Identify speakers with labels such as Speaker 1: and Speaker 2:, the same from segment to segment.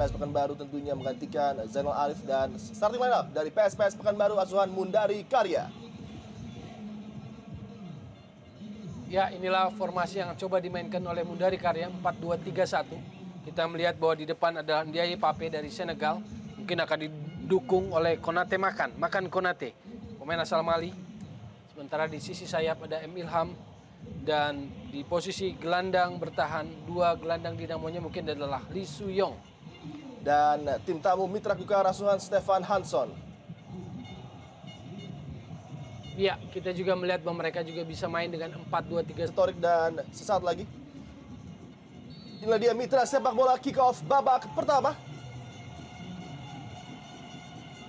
Speaker 1: PSPS Pekanbaru tentunya menggantikan Zainal Arif dan starting lineup dari PSPS Pekanbaru asuhan Mundari Karya.
Speaker 2: Ya, inilah formasi yang coba dimainkan oleh Mundari Karya 4-2-3-1. Kita melihat bahwa di depan ada Ndiaye Pape dari Senegal. Mungkin akan didukung oleh Konate Makan Konate, pemain asal Mali. Sementara di sisi sayap ada M. Ilham. Dan di posisi gelandang bertahan, dua gelandang dinamonya mungkin adalah Lee Soo-yong.
Speaker 1: Dan tim tamu Mitra Kukar asuhan Stefan Hanson.
Speaker 2: Ya, kita juga melihat bahwa mereka juga bisa main dengan 4-2-3.
Speaker 1: Torik dan sesaat lagi. Inilah dia Mitra sepak bola kick off babak pertama.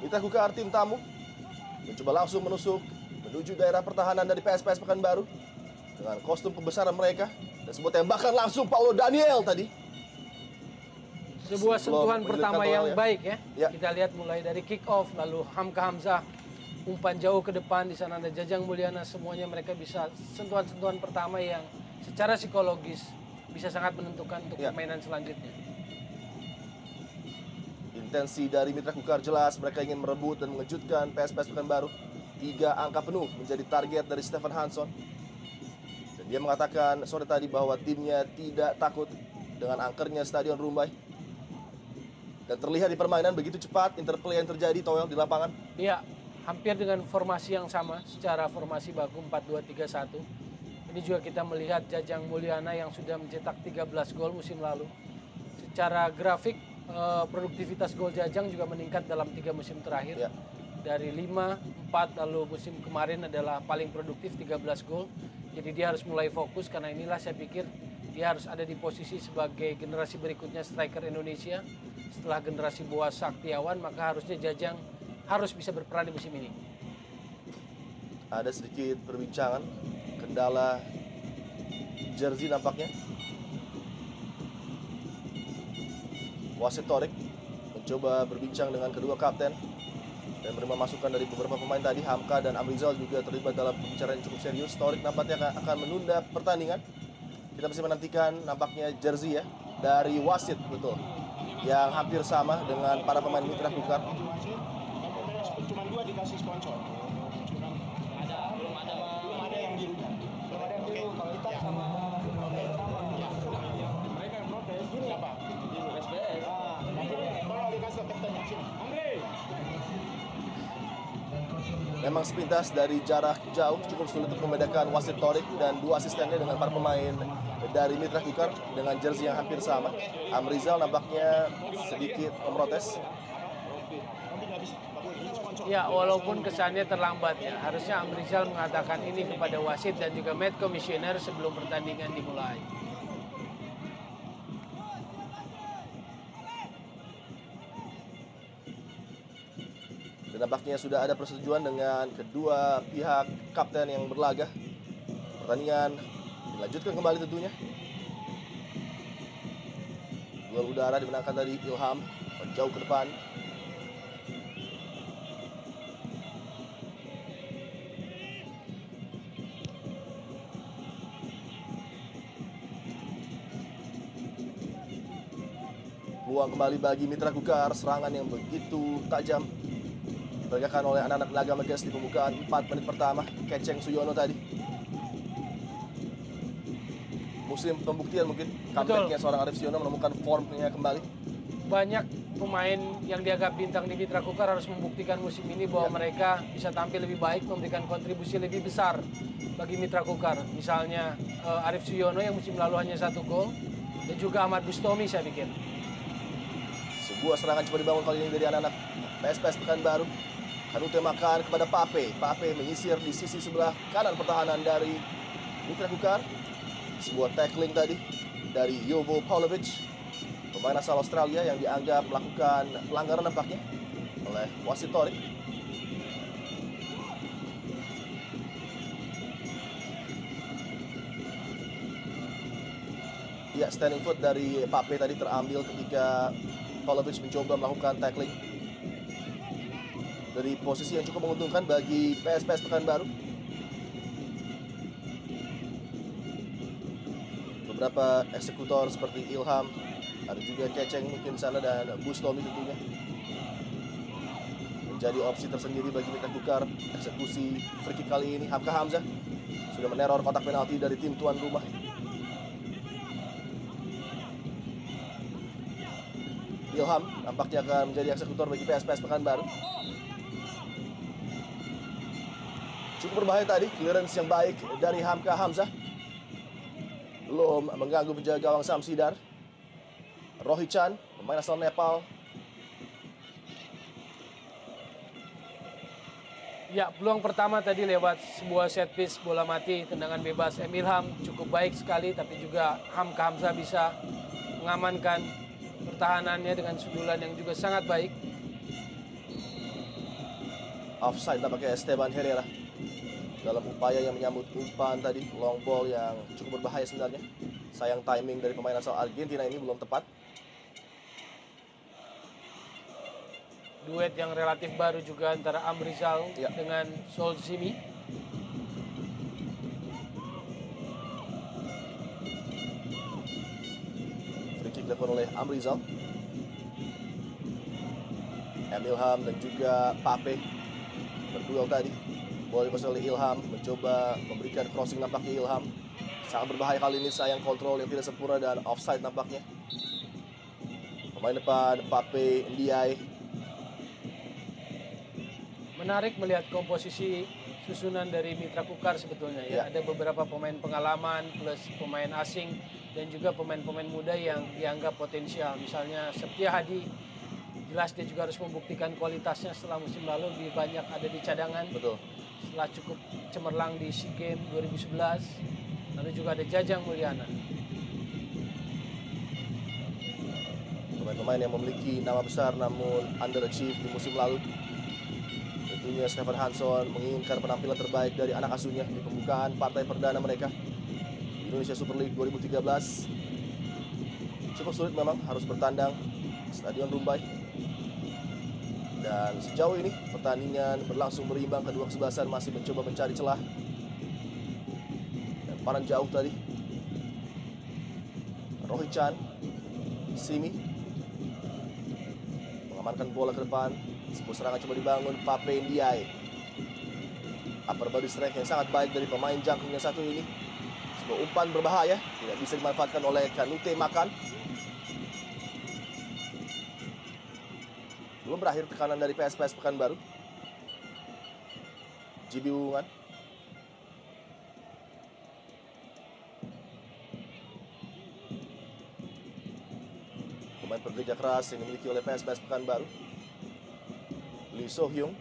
Speaker 1: Mitra Kukar tim tamu mencoba langsung menusuk menuju daerah pertahanan dari PSPS Pekanbaru dengan kostum pembesaran mereka dan sebuah tembakan langsung Paulo Daniel tadi.
Speaker 2: Sebuah sentuhan pertama yang
Speaker 1: ya.
Speaker 2: baik ya.
Speaker 1: Ya.
Speaker 2: Kita lihat mulai dari kick off, lalu Hamka Hamzah umpan jauh ke depan, di sana ada Jajang Mulyana, semuanya mereka bisa sentuhan-sentuhan pertama yang secara psikologis bisa sangat menentukan untuk permainan selanjutnya.
Speaker 1: Intensi dari Mitra Kukar jelas, mereka ingin merebut dan mengejutkan PSPS Pekanbaru. 3 angka penuh menjadi target dari Stefan Hanson. Dan dia mengatakan sore tadi bahwa timnya tidak takut dengan angkernya Stadion Rumbai. Dan terlihat di permainan begitu cepat interplay yang terjadi Toel di lapangan.
Speaker 2: Iya, hampir dengan formasi yang sama secara formasi baku 4-2-3-1. Ini juga kita melihat Jajang Mulyana yang sudah mencetak 13 gol musim lalu. Secara grafik produktivitas gol Jajang juga meningkat dalam 3 musim terakhir.
Speaker 1: Ya.
Speaker 2: Dari 5, 4, lalu musim kemarin adalah paling produktif 13 gol. Jadi dia harus mulai fokus karena inilah saya pikir dia harus ada di posisi sebagai generasi berikutnya striker Indonesia. Setelah generasi Boas Saktiawan, maka harusnya Jajang harus bisa berperan di musim ini.
Speaker 1: Ada sedikit perbincangan, kendala jersey nampaknya. Wasit Torik mencoba berbincang dengan kedua kapten dan menerima masukan dari beberapa pemain tadi. Hamka dan Amrizal juga terlibat dalam pembicaraan yang cukup serius. Torik nampaknya akan menunda pertandingan. Kita masih menantikan nampaknya jersey ya dari wasit, betul, yang hampir sama dengan para pemain Mitra Kukar.
Speaker 3: Cuma 2 dikasih sponsor. Belum ada yang biru. Belum ada yang biru. Kalau hitam sama mereka yang protes. Siapa? Biru SBS. Tolong dikasih kaptennya sini. Andre.
Speaker 1: Memang sepintas dari jarak jauh cukup sulit untuk membedakan wasit Torik dan 2 asistennya dengan para pemain dari Mitra Kukar dengan jersey yang hampir sama. Amrizal nampaknya sedikit memprotes.
Speaker 2: Ya, walaupun kesannya terlambat ya. Harusnya Amrizal mengatakan ini kepada wasit dan juga match commissioner sebelum pertandingan dimulai.
Speaker 1: Dan nampaknya sudah ada persetujuan dengan kedua pihak kapten yang berlaga. Pertandingan dilanjutkan kembali tentunya. Duel udara dimenangkan dari Ilham, jauh ke depan. Peluang kembali bagi Mitra Kukar, serangan yang begitu tajam diperagakan oleh anak-anak Naga Megas di pembukaan 4 menit pertama. Keceng Suyono tadi. Musim pembuktian mungkin comebacknya seorang Arif Suyono menemukan formnya kembali.
Speaker 2: Banyak pemain yang dianggap bintang di Mitra Kukar harus membuktikan musim ini bahwa mereka bisa tampil lebih baik, memberikan kontribusi lebih besar bagi Mitra Kukar. Misalnya Arif Suyono yang musim lalu hanya 1 gol, dan juga Ahmad Bustomi saya pikir.
Speaker 1: Sebuah serangan coba dibangun kali ini dari anak-anak PSPS Pekanbaru. Kanute Makan kepada Pape. Pape menyisir di sisi sebelah kanan pertahanan dari Mitra Kukar. Sebuah tackling tadi dari Jovo Paulovic, pemain asal Australia yang dianggap melakukan pelanggaran nampaknya oleh wasit Torik. Ya, standing foot dari Pape tadi terambil ketika Paulovic mencoba melakukan tackling dari posisi yang cukup menguntungkan bagi PSPS Pekanbaru. beberapa eksekutor seperti Ilham, ada juga Keceng mungkin di sana, dan Bustomi tentunya. Menjadi opsi tersendiri bagi Mitra Kukar. Eksekusi free kick kali ini Hamka Hamzah sudah meneror kotak penalti dari tim tuan rumah. Ilham nampaknya akan menjadi eksekutor bagi PSPS Pekanbaru. Cukup berbahaya tadi, clearance yang baik dari Hamka Hamzah. Belum mengganggu penjaga gawang Samsidar. Rohi Chan, pemain asal Nepal.
Speaker 2: Ya, peluang pertama tadi lewat sebuah set piece bola mati, tendangan bebas Ilham cukup baik sekali, tapi juga Hamka Hamzah bisa mengamankan pertahanannya dengan sundulan yang juga sangat baik.
Speaker 1: Offside nampaknya Esteban Herrera dalam upaya yang menyambut umpan tadi, long ball yang cukup berbahaya sebenarnya. Sayang timing dari pemain asal Argentina ini belum tepat.
Speaker 2: Duet yang relatif baru juga antara Amrizal dengan Solzimi.
Speaker 1: Free kick dilakukan oleh Amrizal. Ilham dan juga Pape berduel tadi. Bola dikuasai oleh Ilham, mencoba memberikan crossing nampaknya Ilham. Sangat berbahaya kali ini, sayang kontrol yang tidak sempurna dan offside nampaknya. Pemain depan Pape Ndiaye.
Speaker 2: Menarik melihat komposisi susunan dari Mitra Kukar sebetulnya ya. Ada beberapa pemain pengalaman plus pemain asing dan juga pemain-pemain muda yang dianggap potensial. Misalnya Septia Hadi, jelas dia juga harus membuktikan kualitasnya setelah musim lalu lebih banyak ada di cadangan.
Speaker 1: Betul.
Speaker 2: Setelah cukup cemerlang di SEA Games 2011. Lalu juga ada Jajang Mulyana.
Speaker 1: Pemain-pemain yang memiliki nama besar namun underachieve di musim lalu. Tentunya Stefan Hanson menginginkan penampilan terbaik dari anak asuhnya di pembukaan partai perdana mereka di Indonesia Super League 2013. Cukup sulit memang, harus bertandang Stadion Rumbai. Dan sejauh ini pertandingan berlangsung berimbang, kedua kesebelasan masih mencoba mencari celah. Dan paran jauh tadi. Rohi Chan, Simi mengamankan bola ke depan. Sebuah serangan coba dibangun Pape Ndiaye. Upper body strength yang sangat baik dari pemain jangkung yang satu ini. Sebuah umpan berbahaya, tidak bisa dimanfaatkan oleh Kanute Makan. Belum berakhir tekanan dari PSPS Pekanbaru. GB Wungan. Pemain pekerja keras yang dimiliki oleh PSPS Pekanbaru. Lee So Hyung,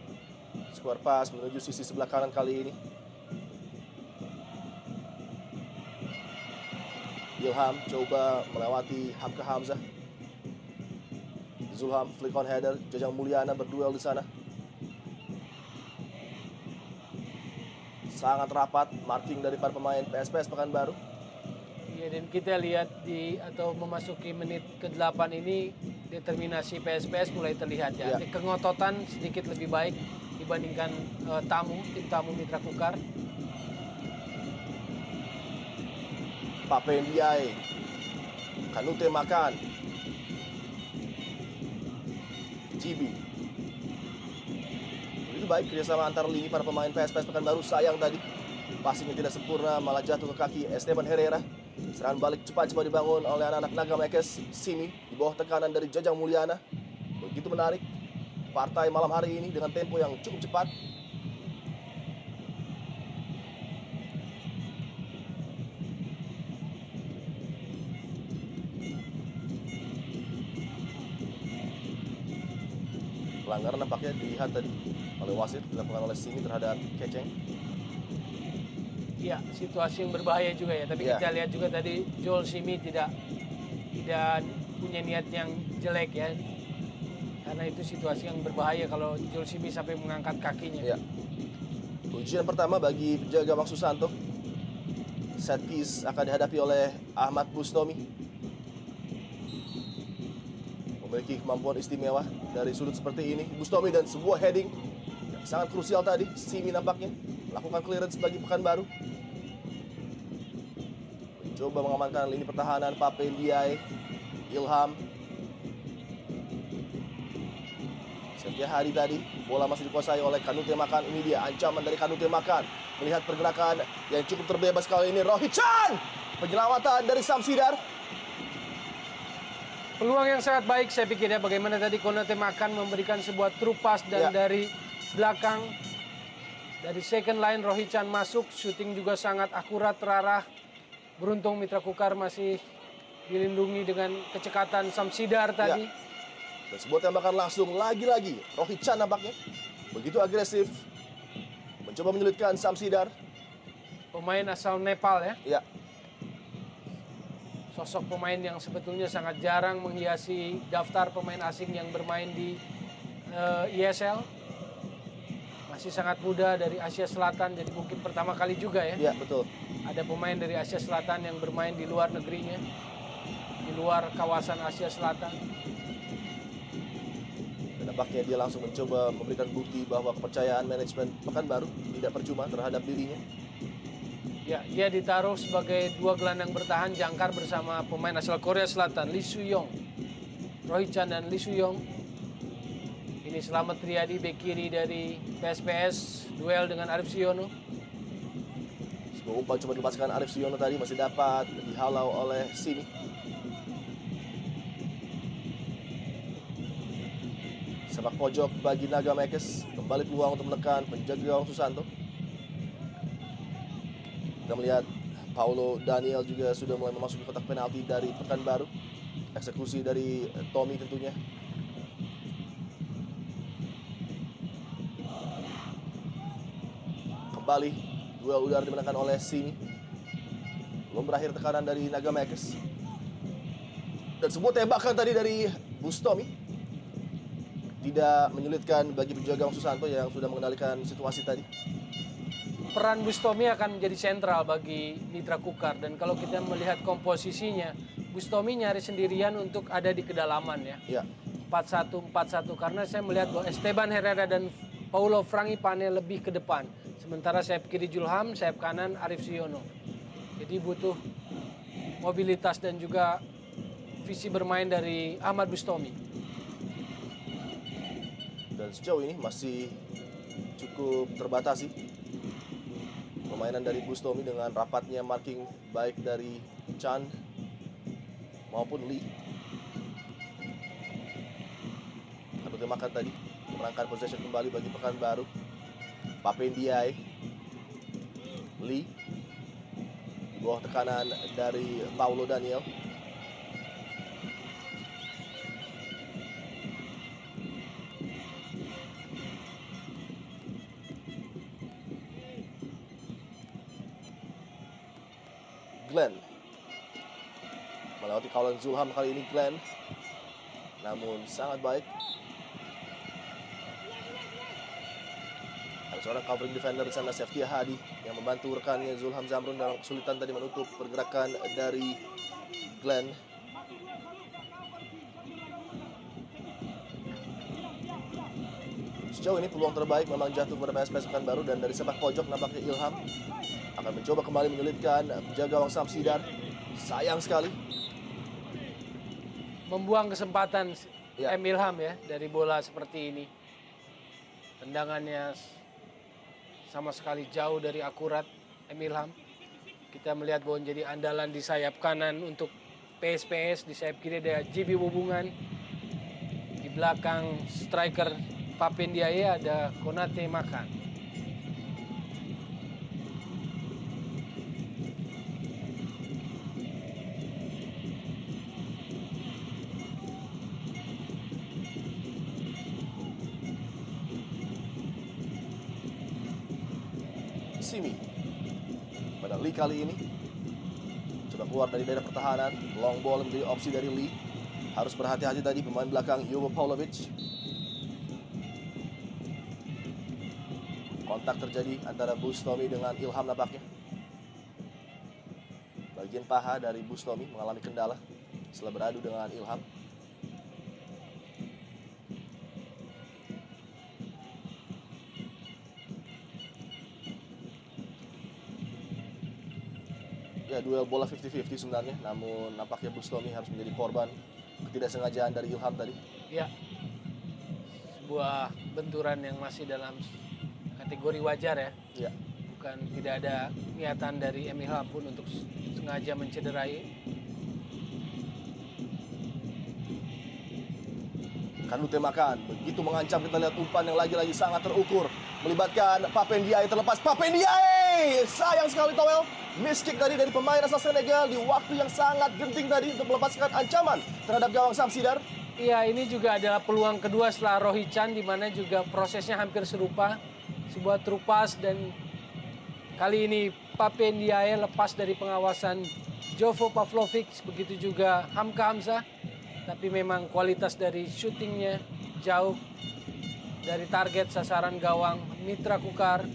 Speaker 1: square pass menuju sisi sebelah kanan kali ini. Ilham coba melewati Hamka Hamzah. Zulham flick on header, Jajang Mulyana berduel di sana. Sangat rapat marking dari para pemain PSPS Pekanbaru.
Speaker 2: Ya, dan kita lihat atau memasuki menit ke-8 ini determinasi PSPS mulai terlihat ya. Kengototan sedikit lebih baik dibandingkan tim tamu Mitra Kukar.
Speaker 1: Pape Ndiaye, Kanute Makan, GB. Itu baik kerjasama antar lini para pemain PSPS Pekanbaru. Sayang tadi passing yang tidak sempurna malah jatuh ke kaki Esteban Herrera. Serangan balik cepat-cepat dibangun oleh anak-anak Naga Mekes. Simi di bawah tekanan dari Jajang Mulyana. Begitu menarik partai malam hari ini dengan tempo yang cukup cepat. Pelanggaran nampaknya dilihat tadi oleh wasit, dilakukan oleh Simi terhadap Keceng.
Speaker 2: Ya, situasi yang berbahaya juga ya. Tapi kita lihat juga tadi Joel Simi tidak punya niat yang jelek ya. Karena itu situasi yang berbahaya kalau Joel Simi sampai mengangkat kakinya.
Speaker 1: Ya. Ujian pertama bagi penjaga gawang Susanto. Set piece akan dihadapi oleh Ahmad Bustomi. Memiliki kemampuan istimewa dari sudut seperti ini. Bustomi dan sebuah heading yang sangat krusial tadi. Simi nampaknya melakukan clearance bagi Pekanbaru. Coba mengamankan lini pertahanan Pape Ndiaye. Ilham. Septia Hadi tadi, bola masih dikuasai oleh Kanute Makan. Ini dia ancaman dari Kanute Makan. Melihat pergerakan yang cukup terbebas kali ini, Rohit Chan. Penyelamatan dari Samsidar.
Speaker 2: Peluang yang sangat baik saya pikir ya, bagaimana tadi Konate Makan memberikan sebuah true pass dan dari belakang, dari second line Rohit Chan masuk, shooting juga sangat akurat, terarah. Beruntung Mitra Kukar masih dilindungi dengan kecekatan Samsidar tadi.
Speaker 1: Dan sebuah tembakan langsung lagi-lagi. Rohit Chan nampaknya begitu agresif. Mencoba menyulitkan Samsidar.
Speaker 2: Pemain asal Nepal ya.
Speaker 1: Ya,
Speaker 2: Sosok pemain yang sebetulnya sangat jarang menghiasi daftar pemain asing yang bermain di ISL. Masih sangat muda dari Asia Selatan, jadi mungkin pertama kali juga ya.
Speaker 1: iya betul.
Speaker 2: Ada pemain dari Asia Selatan yang bermain di luar negerinya, di luar kawasan Asia Selatan.
Speaker 1: Dan nampaknya dia langsung mencoba memberikan bukti bahwa kepercayaan manajemen Pekanbaru tidak percuma terhadap dirinya.
Speaker 2: Ya, dia ditaruh sebagai dua gelandang bertahan jangkar bersama pemain asal Korea Selatan, Lee Soo-yong. Rohit Chan dan Lee Soo-yong. Ini Slamet Riyadi, bek kiri dari PSPS, duel dengan Arif Siono.
Speaker 1: Sebuah umpan coba dilepaskan Arif Siono tadi, masih dapat dihalau oleh Simi. Sepak pojok bagi Naga Mekes, kembali peluang untuk menekan penjaga gawang Susanto. Kita melihat Paulo Daniel juga sudah mulai memasuki kotak penalti dari Pekanbaru. Eksekusi dari Tommy tentunya. Kembali duel udara dimenangkan oleh Simi. Belum berakhir tekanan dari Naga Mekes. Dan sebuah tembakan tadi dari Bustomi tidak menyulitkan bagi penjaga gawang Susanto yang sudah mengendalikan situasi tadi.
Speaker 2: Peran Bustomi akan menjadi sentral bagi Mitra Kukar, dan kalau kita melihat komposisinya, Bustomi nyari sendirian untuk ada di kedalaman ya.
Speaker 1: Ya,
Speaker 2: 4-1 karena saya melihat bahwa Esteban Herrera dan Paulo Frangipane lebih ke depan. Sementara sayap kiri Julham, sayap kanan Arif Siono. Jadi butuh mobilitas dan juga visi bermain dari Ahmad Bustomi.
Speaker 1: dan sejauh ini masih cukup terbatasi permainan dari Bustomi dengan rapatnya marking baik dari Chan maupun Lee. Kanute Makan tadi memenangkan possession kembali bagi Pekanbaru. Pape Ndiaye, Lee di bawah tekanan dari Paulo Daniel. Glenn melewati kawalan Zulham kali ini. Glenn namun sangat baik. Ada seorang covering defender di sana, Septia Hadi, yang membantu rekannya Zulham Zamrun dalam kesulitan tadi menutup pergerakan dari Glenn. Sejauh ini peluang terbaik memang jatuh kepada PSPS Pekanbaru, dan dari sepak pojok nampaknya Ilham akan mencoba kembali menyulitkan penjaga gawang Samsidar. Sayang sekali.
Speaker 2: Membuang kesempatan
Speaker 1: Ya.
Speaker 2: M. Ilham ya dari bola seperti ini. Tendangannya sama sekali jauh dari akurat M. Ilham. Kita melihat bahwa jadi andalan di sayap kanan untuk PSPS, di sayap kiri ada JB Wubungan. Di belakang striker Pape Ndiaye ada Konate Makan.
Speaker 1: Simi pada Lee kali ini coba keluar dari daerah pertahanan. Long ball menjadi opsi dari Lee. Harus berhati-hati tadi pemain belakang Jovo Paulovic. Kontak terjadi antara Bustomi dengan Ilham nampaknya. Bagian paha dari Bustomi mengalami kendala setelah beradu dengan Ilham. ya duel bola 50-50 sebenarnya, namun nampaknya Bustomi harus menjadi korban ketidaksengajaan dari Ilham tadi.
Speaker 2: Ya, sebuah benturan yang masih dalam kategori wajar ya.
Speaker 1: Ya,
Speaker 2: Bukan, tidak ada niatan dari Emil Ilham pun untuk sengaja mencederai.
Speaker 1: Kanute Makan begitu mengancam, kita lihat umpan yang lagi-lagi sangat terukur melibatkan Pape Ndiaye, terlepas Pape Ndiaye. Sayang sekali Towel, miss kick tadi dari pemain asal Senegal di waktu yang sangat genting tadi untuk melepaskan ancaman terhadap gawang Samsidar.
Speaker 2: Iya, ini juga adalah peluang kedua setelah Rohi Chan, di mana juga prosesnya hampir serupa. Sebuah trupas dan kali ini Pape Ndiaye lepas dari pengawasan Jovo Pavlovic, begitu juga Hamka Hamzah. Tapi memang kualitas dari syutingnya jauh dari target sasaran gawang Mitra Kukar.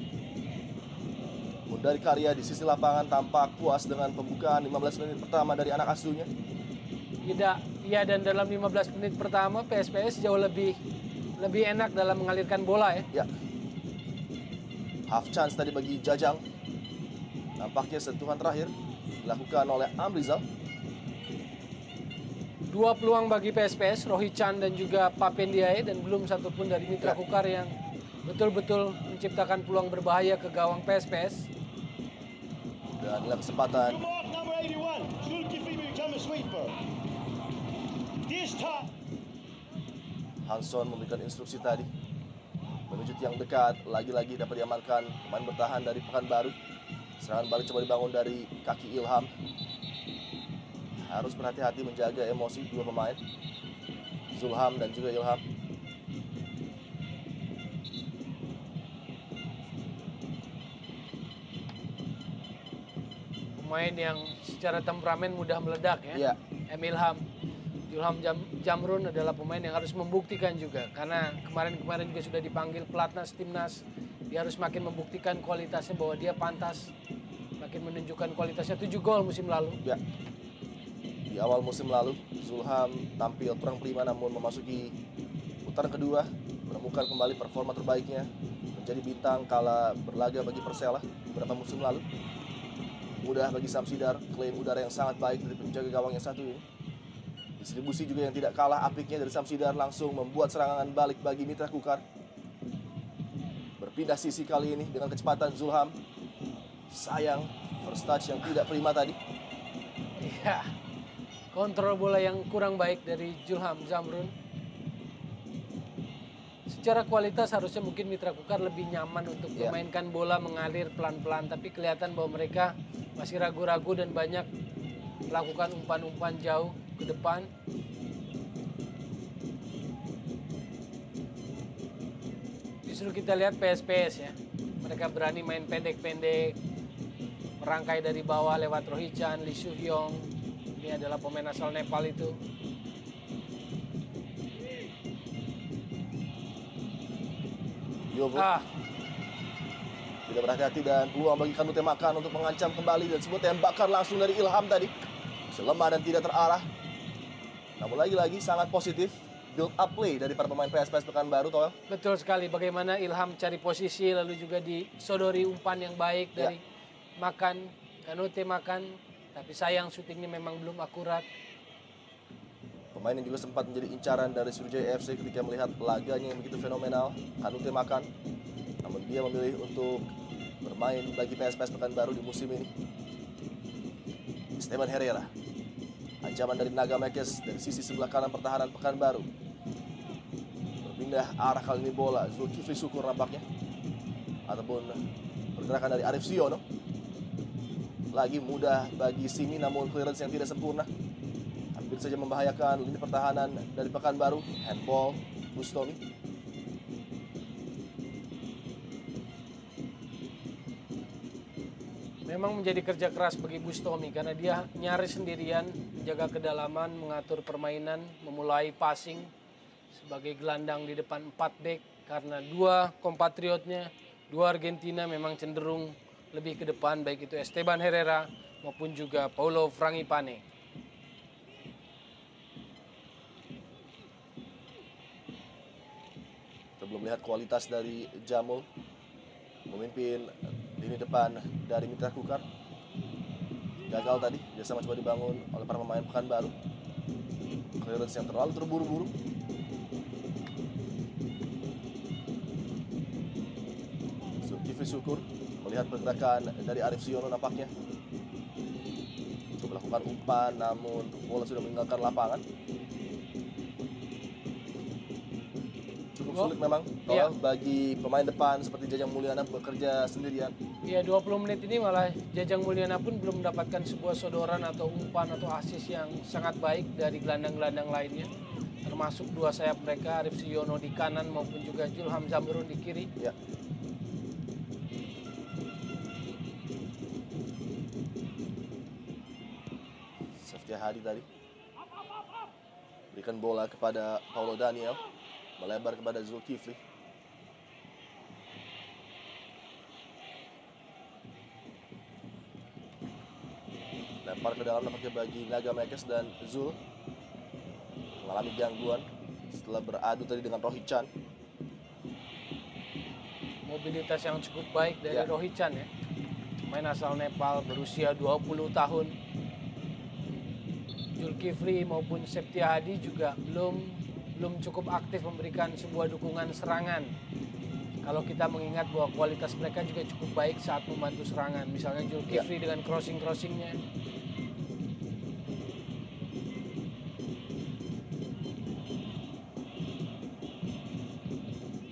Speaker 1: Mundari Karya di sisi lapangan tampak puas dengan pembukaan 15 menit pertama dari anak asuhnya.
Speaker 2: Iya, dan dalam 15 menit pertama PSPS jauh lebih enak dalam mengalirkan bola ya.
Speaker 1: Ya, half chance tadi bagi Jajang. Nampaknya sentuhan terakhir dilakukan oleh Amrizal.
Speaker 2: Dua peluang bagi PSPS, Rohi Chan dan juga Pape Ndiaye, dan belum satupun dari Mitra Kukar yang betul-betul menciptakan peluang berbahaya ke gawang PSPS.
Speaker 1: Dan inilah kesempatan
Speaker 3: To mark number 81, Zulkifli become a sweeper. This time.
Speaker 1: Hanson memberikan instruksi tadi menuju tiang dekat, lagi-lagi dapat diamankan pemain bertahan dari Pekanbaru. Serangan balik coba dibangun dari kaki Ilham. Harus berhati-hati menjaga emosi dua pemain, Zulham dan juga Ilham.
Speaker 2: Pemain yang secara temperamen mudah meledak ya.
Speaker 1: Iya.
Speaker 2: Ilham Jamrun adalah pemain yang harus membuktikan juga, karena kemarin juga sudah dipanggil pelatnas timnas. Dia harus makin membuktikan kualitasnya bahwa dia pantas, makin menunjukkan kualitasnya. 7 gol musim lalu.
Speaker 1: Ya. Di awal musim lalu, Zulham tampil kurang prima, namun memasuki putaran kedua menemukan kembali performa terbaiknya, menjadi bintang kala berlaga bagi Persela beberapa musim lalu. Mudah bagi Samsidar, klaim udara yang sangat baik dari penjaga gawang yang satu ini. Distribusi juga yang tidak kalah apiknya dari Samsidar langsung membuat serangan balik bagi Mitra Kukar. Berpindah sisi kali ini dengan kecepatan Zulham. Sayang, first touch yang tidak prima tadi.
Speaker 2: Iya. Kontrol bola yang kurang baik dari Zulham Zamrun. Secara kualitas harusnya mungkin Mitra Kukar lebih nyaman untuk memainkan bola mengalir pelan-pelan. Tapi kelihatan bahwa mereka masih ragu-ragu dan banyak melakukan umpan-umpan jauh ke depan. Justru kita lihat PSPS ya. Mereka berani main pendek-pendek. Merangkai dari bawah lewat Rohi Chan, Lee Soo Hyong. Ini adalah pemain asal Nepal itu.
Speaker 1: Yovo tidak berhati-hati dan peluang bagi Kanute Makan untuk mengancam kembali, dan sebuah tembakan langsung dari Ilham tadi. Lemah dan tidak terarah. Namun lagi-lagi sangat positif build up play dari para pemain PSPS Pekanbaru, Toel.
Speaker 2: Betul sekali, bagaimana Ilham cari posisi lalu juga disodori umpan yang baik dari Makan, Kanute Makan. Tapi sayang syutingnya memang belum akurat.
Speaker 1: Pemain yang juga sempat menjadi incaran dari Sriwijaya FC ketika melihat laganya yang begitu fenomenal, Kanute Makan. Namun dia memilih untuk bermain bagi PSPS Pekanbaru di musim ini. Esteban Herrera. Ancaman dari Naga Mekes dari sisi sebelah kanan pertahanan Pekanbaru. Berpindah arah kali ini bola, Zulkifli Syukur nampaknya. Ataupun pergerakan dari Arif Siono. Lagi mudah bagi Simi, namun clearance yang tidak sempurna. Hampir saja membahayakan lini pertahanan dari Pekanbaru. Handball, Bustomi.
Speaker 2: Memang menjadi kerja keras bagi Bustomi karena dia nyaris sendirian, menjaga kedalaman, mengatur permainan, memulai passing sebagai gelandang di depan 4 back, karena dua kompatriotnya, dua Argentina memang cenderung lebih ke depan, baik itu Esteban Herrera maupun juga Paulo Frangipane.
Speaker 1: Kita belum lihat kualitas dari Jamul memimpin lini depan dari Mitra Kukar. gagal tadi. Biasa coba dibangun oleh para pemain Pekanbaru. Clearance yang terlalu terburu-buru. Zulkifli Syukur melihat pergerakan dari Arif Siono nampaknya. Coba lakukan umpan, namun bola sudah meninggalkan lapangan. Cukup sulit memang
Speaker 2: Iya.
Speaker 1: bagi pemain depan seperti Jajang Mulyana bekerja sendirian.
Speaker 2: Ya 20 menit ini malah Jajang Mulyana pun belum mendapatkan sebuah sodoran atau umpan atau assist yang sangat baik dari gelandang-gelandang lainnya. Termasuk dua sayap mereka, Arif Siono di kanan maupun juga Julham Zamrun di kiri.
Speaker 1: Ya. Safety Hadi tadi berikan bola kepada Paulo Daniel, melebar kepada Zulkifli. Lempar ke dalam nampaknya bagi Naga Mekes, dan Zul mengalami gangguan setelah beradu tadi dengan Rohichan.
Speaker 2: Mobilitas yang cukup baik dari
Speaker 1: Ya.
Speaker 2: Rohichan ya. Main asal Nepal berusia 20 tahun. Zulkifli maupun Septia Hadi juga belum cukup aktif memberikan sebuah dukungan serangan. Kalau kita mengingat bahwa kualitas mereka juga cukup baik saat membantu serangan. Misalnya Zulkifli dengan crossing-crossingnya.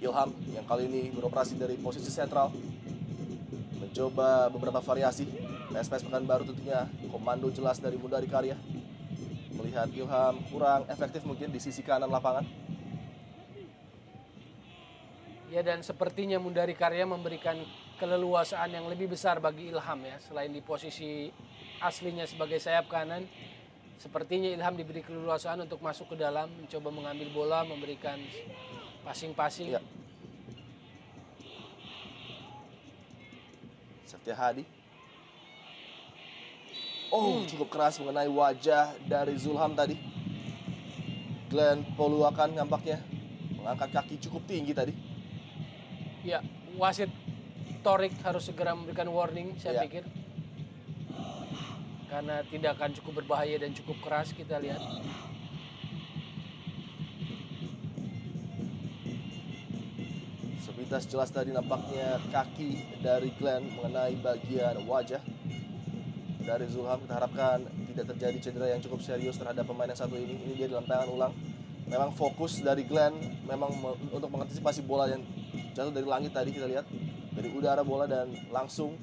Speaker 1: Ilham yang kali ini beroperasi dari posisi sentral, mencoba beberapa variasi. PSPS Pekanbaru tentunya komando jelas dari Mundari Karya. Melihat Ilham kurang efektif mungkin di sisi kanan lapangan.
Speaker 2: Ya, dan sepertinya Mundari Karya memberikan keleluasaan yang lebih besar bagi Ilham ya. Selain di posisi aslinya sebagai sayap kanan, sepertinya Ilham diberi keleluasaan untuk masuk ke dalam, mencoba mengambil bola, memberikan passing-passing.
Speaker 1: Ya. Septia Hadi. Cukup keras mengenai wajah dari Zulham tadi. Glenn Poluakan nampaknya mengangkat kaki cukup tinggi tadi.
Speaker 2: Ya, wasit Torik harus segera memberikan warning, saya
Speaker 1: Ya.
Speaker 2: pikir. Karena tidak akan cukup berbahaya dan cukup keras, kita lihat.
Speaker 1: Sepintas jelas tadi nampaknya kaki dari Glenn mengenai bagian wajah dari Zulham. Kita harapkan tidak terjadi cedera yang cukup serius terhadap pemain yang satu ini. Ini dia dalam tangan ulang. Memang fokus dari Glenn memang untuk mengantisipasi bola yang jatuh dari langit tadi, kita lihat. Dari udara bola dan langsung.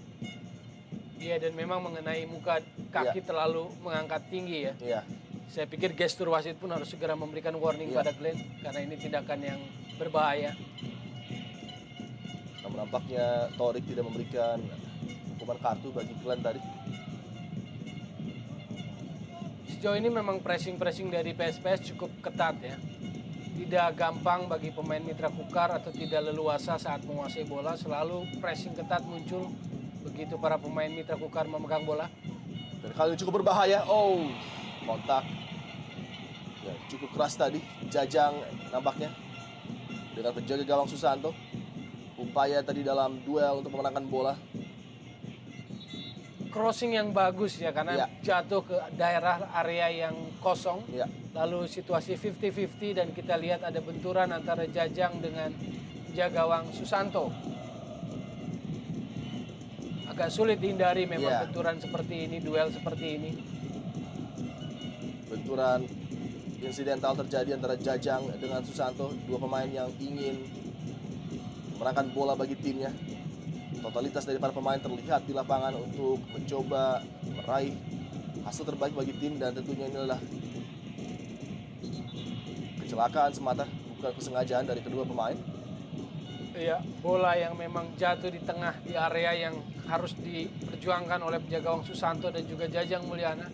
Speaker 2: Iya, dan memang mengenai muka kaki terlalu mengangkat tinggi ya.
Speaker 1: Iya.
Speaker 2: Saya pikir gestur wasit pun harus segera memberikan warning pada Glenn karena ini tindakan yang berbahaya.
Speaker 1: Namun nampaknya Torik tidak memberikan hukuman kartu bagi Glenn tadi.
Speaker 2: Sejauh ini memang pressing-pressing dari PSPS cukup ketat ya. Tidak gampang bagi pemain Mitra Kukar atau tidak leluasa saat menguasai bola. Selalu pressing ketat muncul begitu para pemain Mitra Kukar memegang bola.
Speaker 1: Dan kali ini cukup berbahaya. Kontak. Ya, cukup keras tadi. Jajang nampaknya dengan penjaga gawang Susanto. Upaya tadi dalam duel untuk memenangkan bola.
Speaker 2: Crossing yang bagus ya karena jatuh ke daerah area yang kosong.
Speaker 1: Ya.
Speaker 2: Lalu situasi 50-50 dan kita lihat ada benturan antara Jajang dengan penjaga gawang Susanto. Agak sulit dihindari memang benturan seperti ini, duel seperti ini.
Speaker 1: Benturan insidental terjadi antara Jajang dengan Susanto, dua pemain yang ingin memenangkan bola bagi timnya. Totalitas dari para pemain terlihat di lapangan untuk mencoba meraih hasil terbaik bagi tim, dan tentunya ini adalah kecelakaan semata, bukan kesengajaan dari kedua pemain.
Speaker 2: Iya, bola yang memang jatuh di tengah di area yang harus diperjuangkan oleh penjaga gawang Susanto dan juga Jajang Mulyana.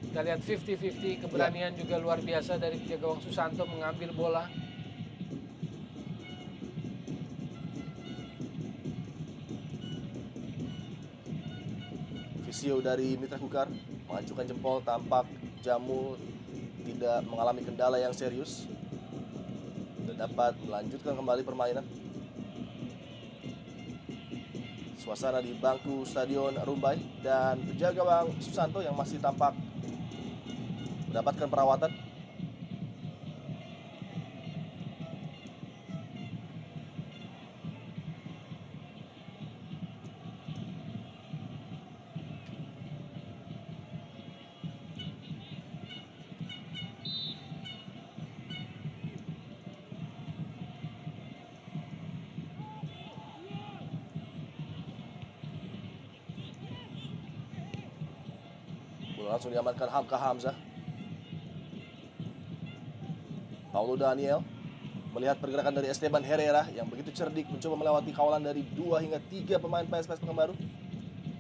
Speaker 2: Kita lihat 50-50, keberanian juga luar biasa dari penjaga gawang Susanto mengambil bola.
Speaker 1: Visio dari Mitra Kukar mengajukan jempol, tampak Jamul tidak mengalami kendala yang serius dan dapat melanjutkan kembali permainan. Suasana di bangku Stadion Rumbai dan penjaga gawang Susanto yang masih tampak mendapatkan perawatan. Bola langsung diamankan Hamka Hamzah. Paulo Daniel melihat pergerakan dari Esteban Herrera yang begitu cerdik mencoba melewati kawalan dari 2 hingga 3 pemain PSPS Pekanbaru.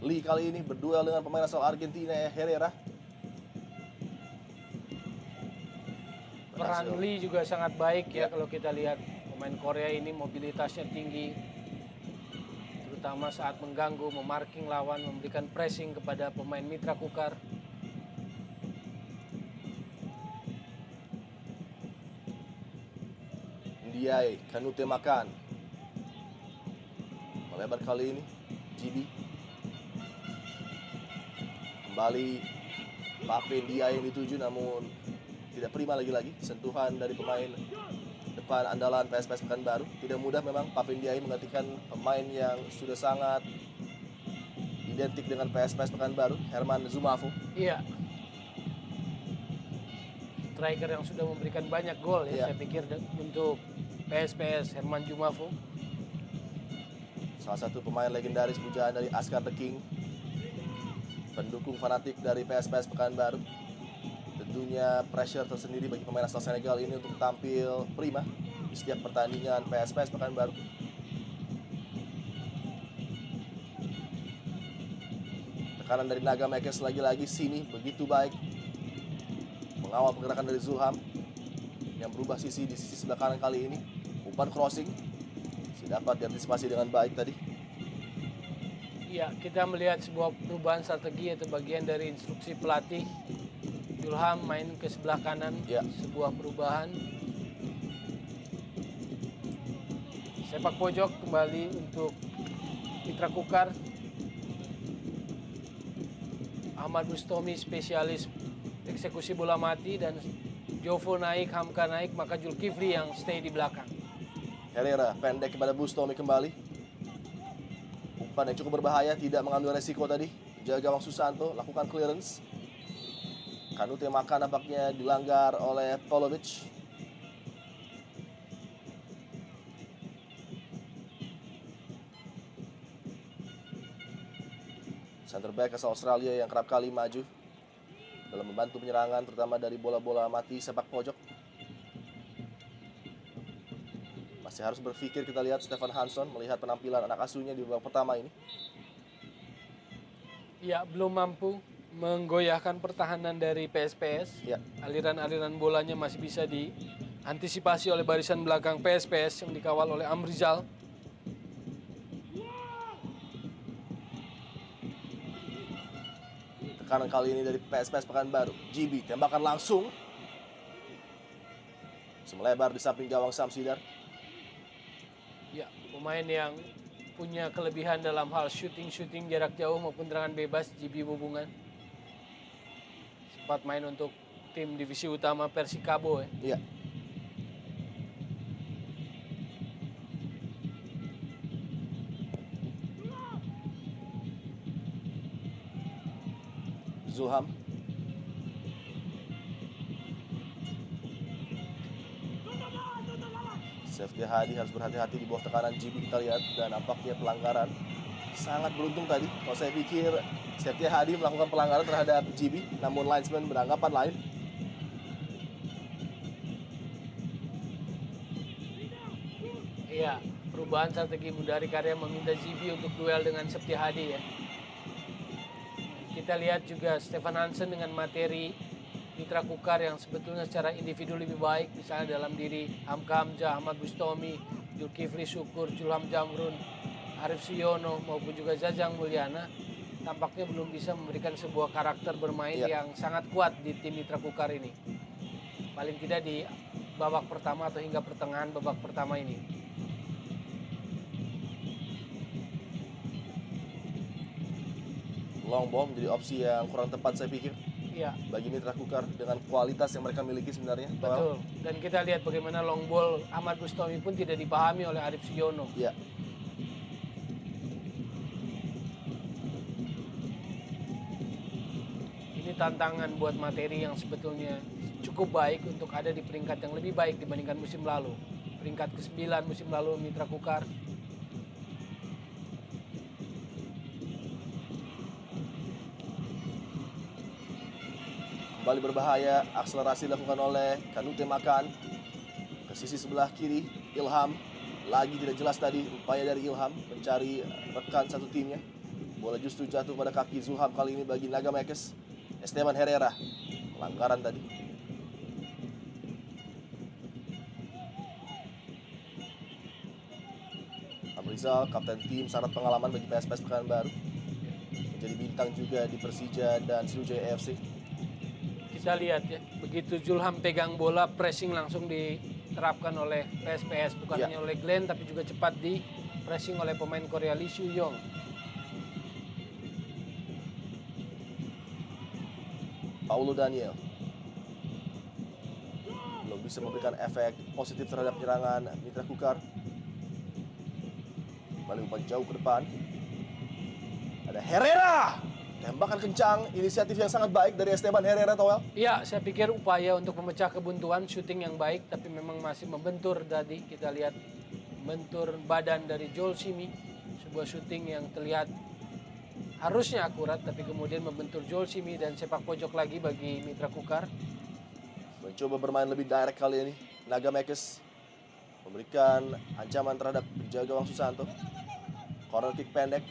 Speaker 1: Lee kali ini berduel dengan pemain asal Argentina Herrera.
Speaker 2: Peran Lee juga sangat baik ya kalau kita lihat pemain Korea ini mobilitasnya tinggi. Terutama saat mengganggu, memarking lawan, memberikan pressing kepada pemain Mitra Kukar.
Speaker 1: Ndiaye, Kanute Makan. Melebar kali ini, GB. Kembali Pape Ndiaye yang dituju namun tidak prima lagi-lagi. Sentuhan dari pemain depan andalan PSPS Pekanbaru. Tidak mudah memang Pape Ndiaye menggantikan pemain yang sudah sangat identik dengan PSPS Pekanbaru, Herman Zumafo.
Speaker 2: Iya. Striker yang sudah memberikan banyak gol ya, saya pikir untuk PSPS, Herman Zumafo.
Speaker 1: Salah satu pemain legendaris pujaan dari Askar The King. Pendukung fanatik dari PSPS Pekanbaru. Tentunya pressure tersendiri bagi pemain asal Senegal ini untuk tampil prima di setiap pertandingan PSPS Pekanbaru. Tekanan dari Naga Mekes lagi-lagi sini begitu baik. Mengawal pergerakan dari Zulham yang berubah sisi di sisi sebelah kanan kali ini. Umpan crossing dapat diantisipasi dengan baik tadi.
Speaker 2: Iya, kita melihat sebuah perubahan strategi atau bagian dari instruksi pelatih. Zulham main ke sebelah kanan, sebuah perubahan. Sepak pojok kembali untuk Mitra Kukar. Ahmad Bustomi spesialis eksekusi bola mati dan Jovo naik, Hamka naik, maka Zulkifli yang stay di belakang.
Speaker 1: Herrera pendek kepada Bustomi kembali. Umpan yang cukup berbahaya, tidak mengambil resiko tadi. Jaga gawang Susanto lakukan clearance. Kanute Makan nampaknya dilanggar oleh Polovic. Center back asal Australia yang kerap kali maju dalam membantu penyerangan terutama dari bola-bola mati sepak pojok. Masih harus berpikir, kita lihat Stefan Hansson melihat penampilan anak asuhnya di babak pertama ini.
Speaker 2: Ya, belum mampu menggoyahkan pertahanan dari PSPS.
Speaker 1: Ya.
Speaker 2: Aliran-aliran bolanya masih bisa diantisipasi oleh barisan belakang PSPS yang dikawal oleh Amrizal.
Speaker 1: Tekanan kali ini dari PSPS Pekanbaru. GB tembakan langsung. Semelebar di samping gawang Samsidar.
Speaker 2: Ya, pemain yang punya kelebihan dalam hal shooting jarak jauh maupun tendangan bebas, GB Bubungan. Sempat main untuk tim divisi utama Persikabo ya.
Speaker 1: Iya. Zulham. Safety Hadi harus berhati-hati di bawah tekanan GB, kita lihat, dan nampaknya pelanggaran. Sangat beruntung tadi. Kalau saya pikir Safety Hadi melakukan pelanggaran terhadap GB, namun linesman beranggapan lain.
Speaker 2: Iya, perubahan strategi Mundari Karya meminta GB untuk duel dengan Septi Hadi ya. Kita lihat juga Stefan Hansen dengan materi Mitra Kukar yang sebetulnya secara individu lebih baik, misalnya dalam diri Hamka Hamzah, Ahmad Bustomi, Zulkifli Syukur, Julham Jamrun, Arif Siono maupun juga Zazang Mulyana tampaknya belum bisa memberikan sebuah karakter bermain yang sangat kuat di tim Mitra Kukar ini. Paling tidak di babak pertama atau hingga pertengahan babak pertama ini.
Speaker 1: long ball menjadi opsi yang kurang tepat saya pikir
Speaker 2: Ya,
Speaker 1: bagi Mitra Kukar dengan kualitas yang mereka miliki sebenarnya.
Speaker 2: betul. Dan kita lihat bagaimana long ball Ahmad Bustami pun tidak dipahami oleh Arif Siono.
Speaker 1: Ya.
Speaker 2: Ini tantangan buat materi yang sebetulnya cukup baik untuk ada di peringkat yang lebih baik dibandingkan musim lalu. Peringkat ke-9 musim lalu Mitra Kukar.
Speaker 1: Kembali berbahaya, akselerasi dilakukan oleh Kanute Makan. Ke sisi sebelah kiri, Ilham. Lagi tidak jelas tadi upaya dari Ilham mencari rekan satu timnya. Bola justru jatuh pada kaki Zulham kali ini bagi Naga Mekes. Esteban Herrera, pelanggaran tadi. Amrizal, kapten tim, sangat pengalaman bagi PSPS Pekanbaru. Menjadi bintang juga di Persija dan Sriwijaya FC.
Speaker 2: Kita lihat ya, begitu Zulham pegang bola, pressing langsung diterapkan oleh PSPS. Bukan
Speaker 1: Ya.
Speaker 2: hanya oleh Glenn, tapi juga cepat di pressing oleh pemain Korea Lee Soo-yong.
Speaker 1: Paulo Daniel belum bisa memberikan efek positif terhadap penyerangan Mitra Kukar. Kembali umpan jauh ke depan. Ada Herrera. Tembakan kencang, inisiatif yang sangat baik dari Esteban Herrera, Towel.
Speaker 2: Ya, saya pikir upaya untuk memecah kebuntuan, syuting yang baik, tapi memang masih membentur tadi. Kita lihat membentur badan dari Joel Simi. Sebuah syuting yang terlihat harusnya akurat, tapi kemudian membentur Joel Simi dan sepak pojok lagi bagi Mitra Kukar.
Speaker 1: Mencoba bermain lebih direct kali ini. Naga Mekes memberikan ancaman terhadap penjaga gawang Susanto. Corner kick pendek.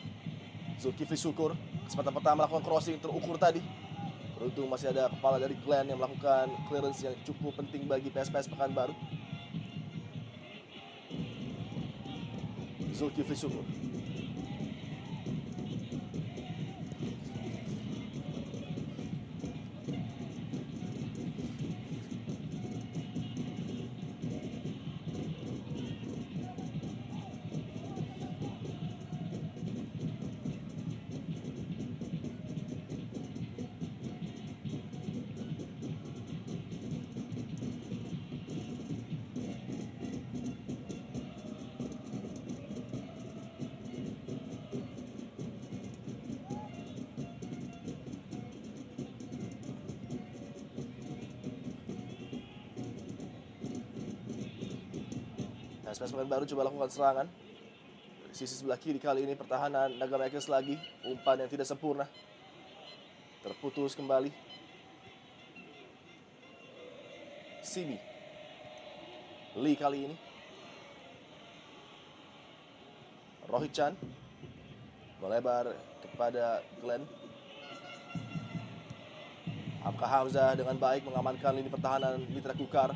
Speaker 1: Zulkifli Syukur. Kesempatan pertama melakukan crossing terukur tadi. Beruntung masih ada kepala dari Glenn yang melakukan clearance yang cukup penting bagi PSPS Pekanbaru. Zulkifli Syukur. PSPS Pekanbaru coba lakukan serangan. Dari sisi sebelah kiri kali ini pertahanan Naga Mekes lagi. Umpan yang tidak sempurna. Terputus kembali. Simi. Lee kali ini. Rohit Chan. Melebar kepada Glenn. Hamka Hamzah dengan baik mengamankan lini pertahanan Mitra Kukar.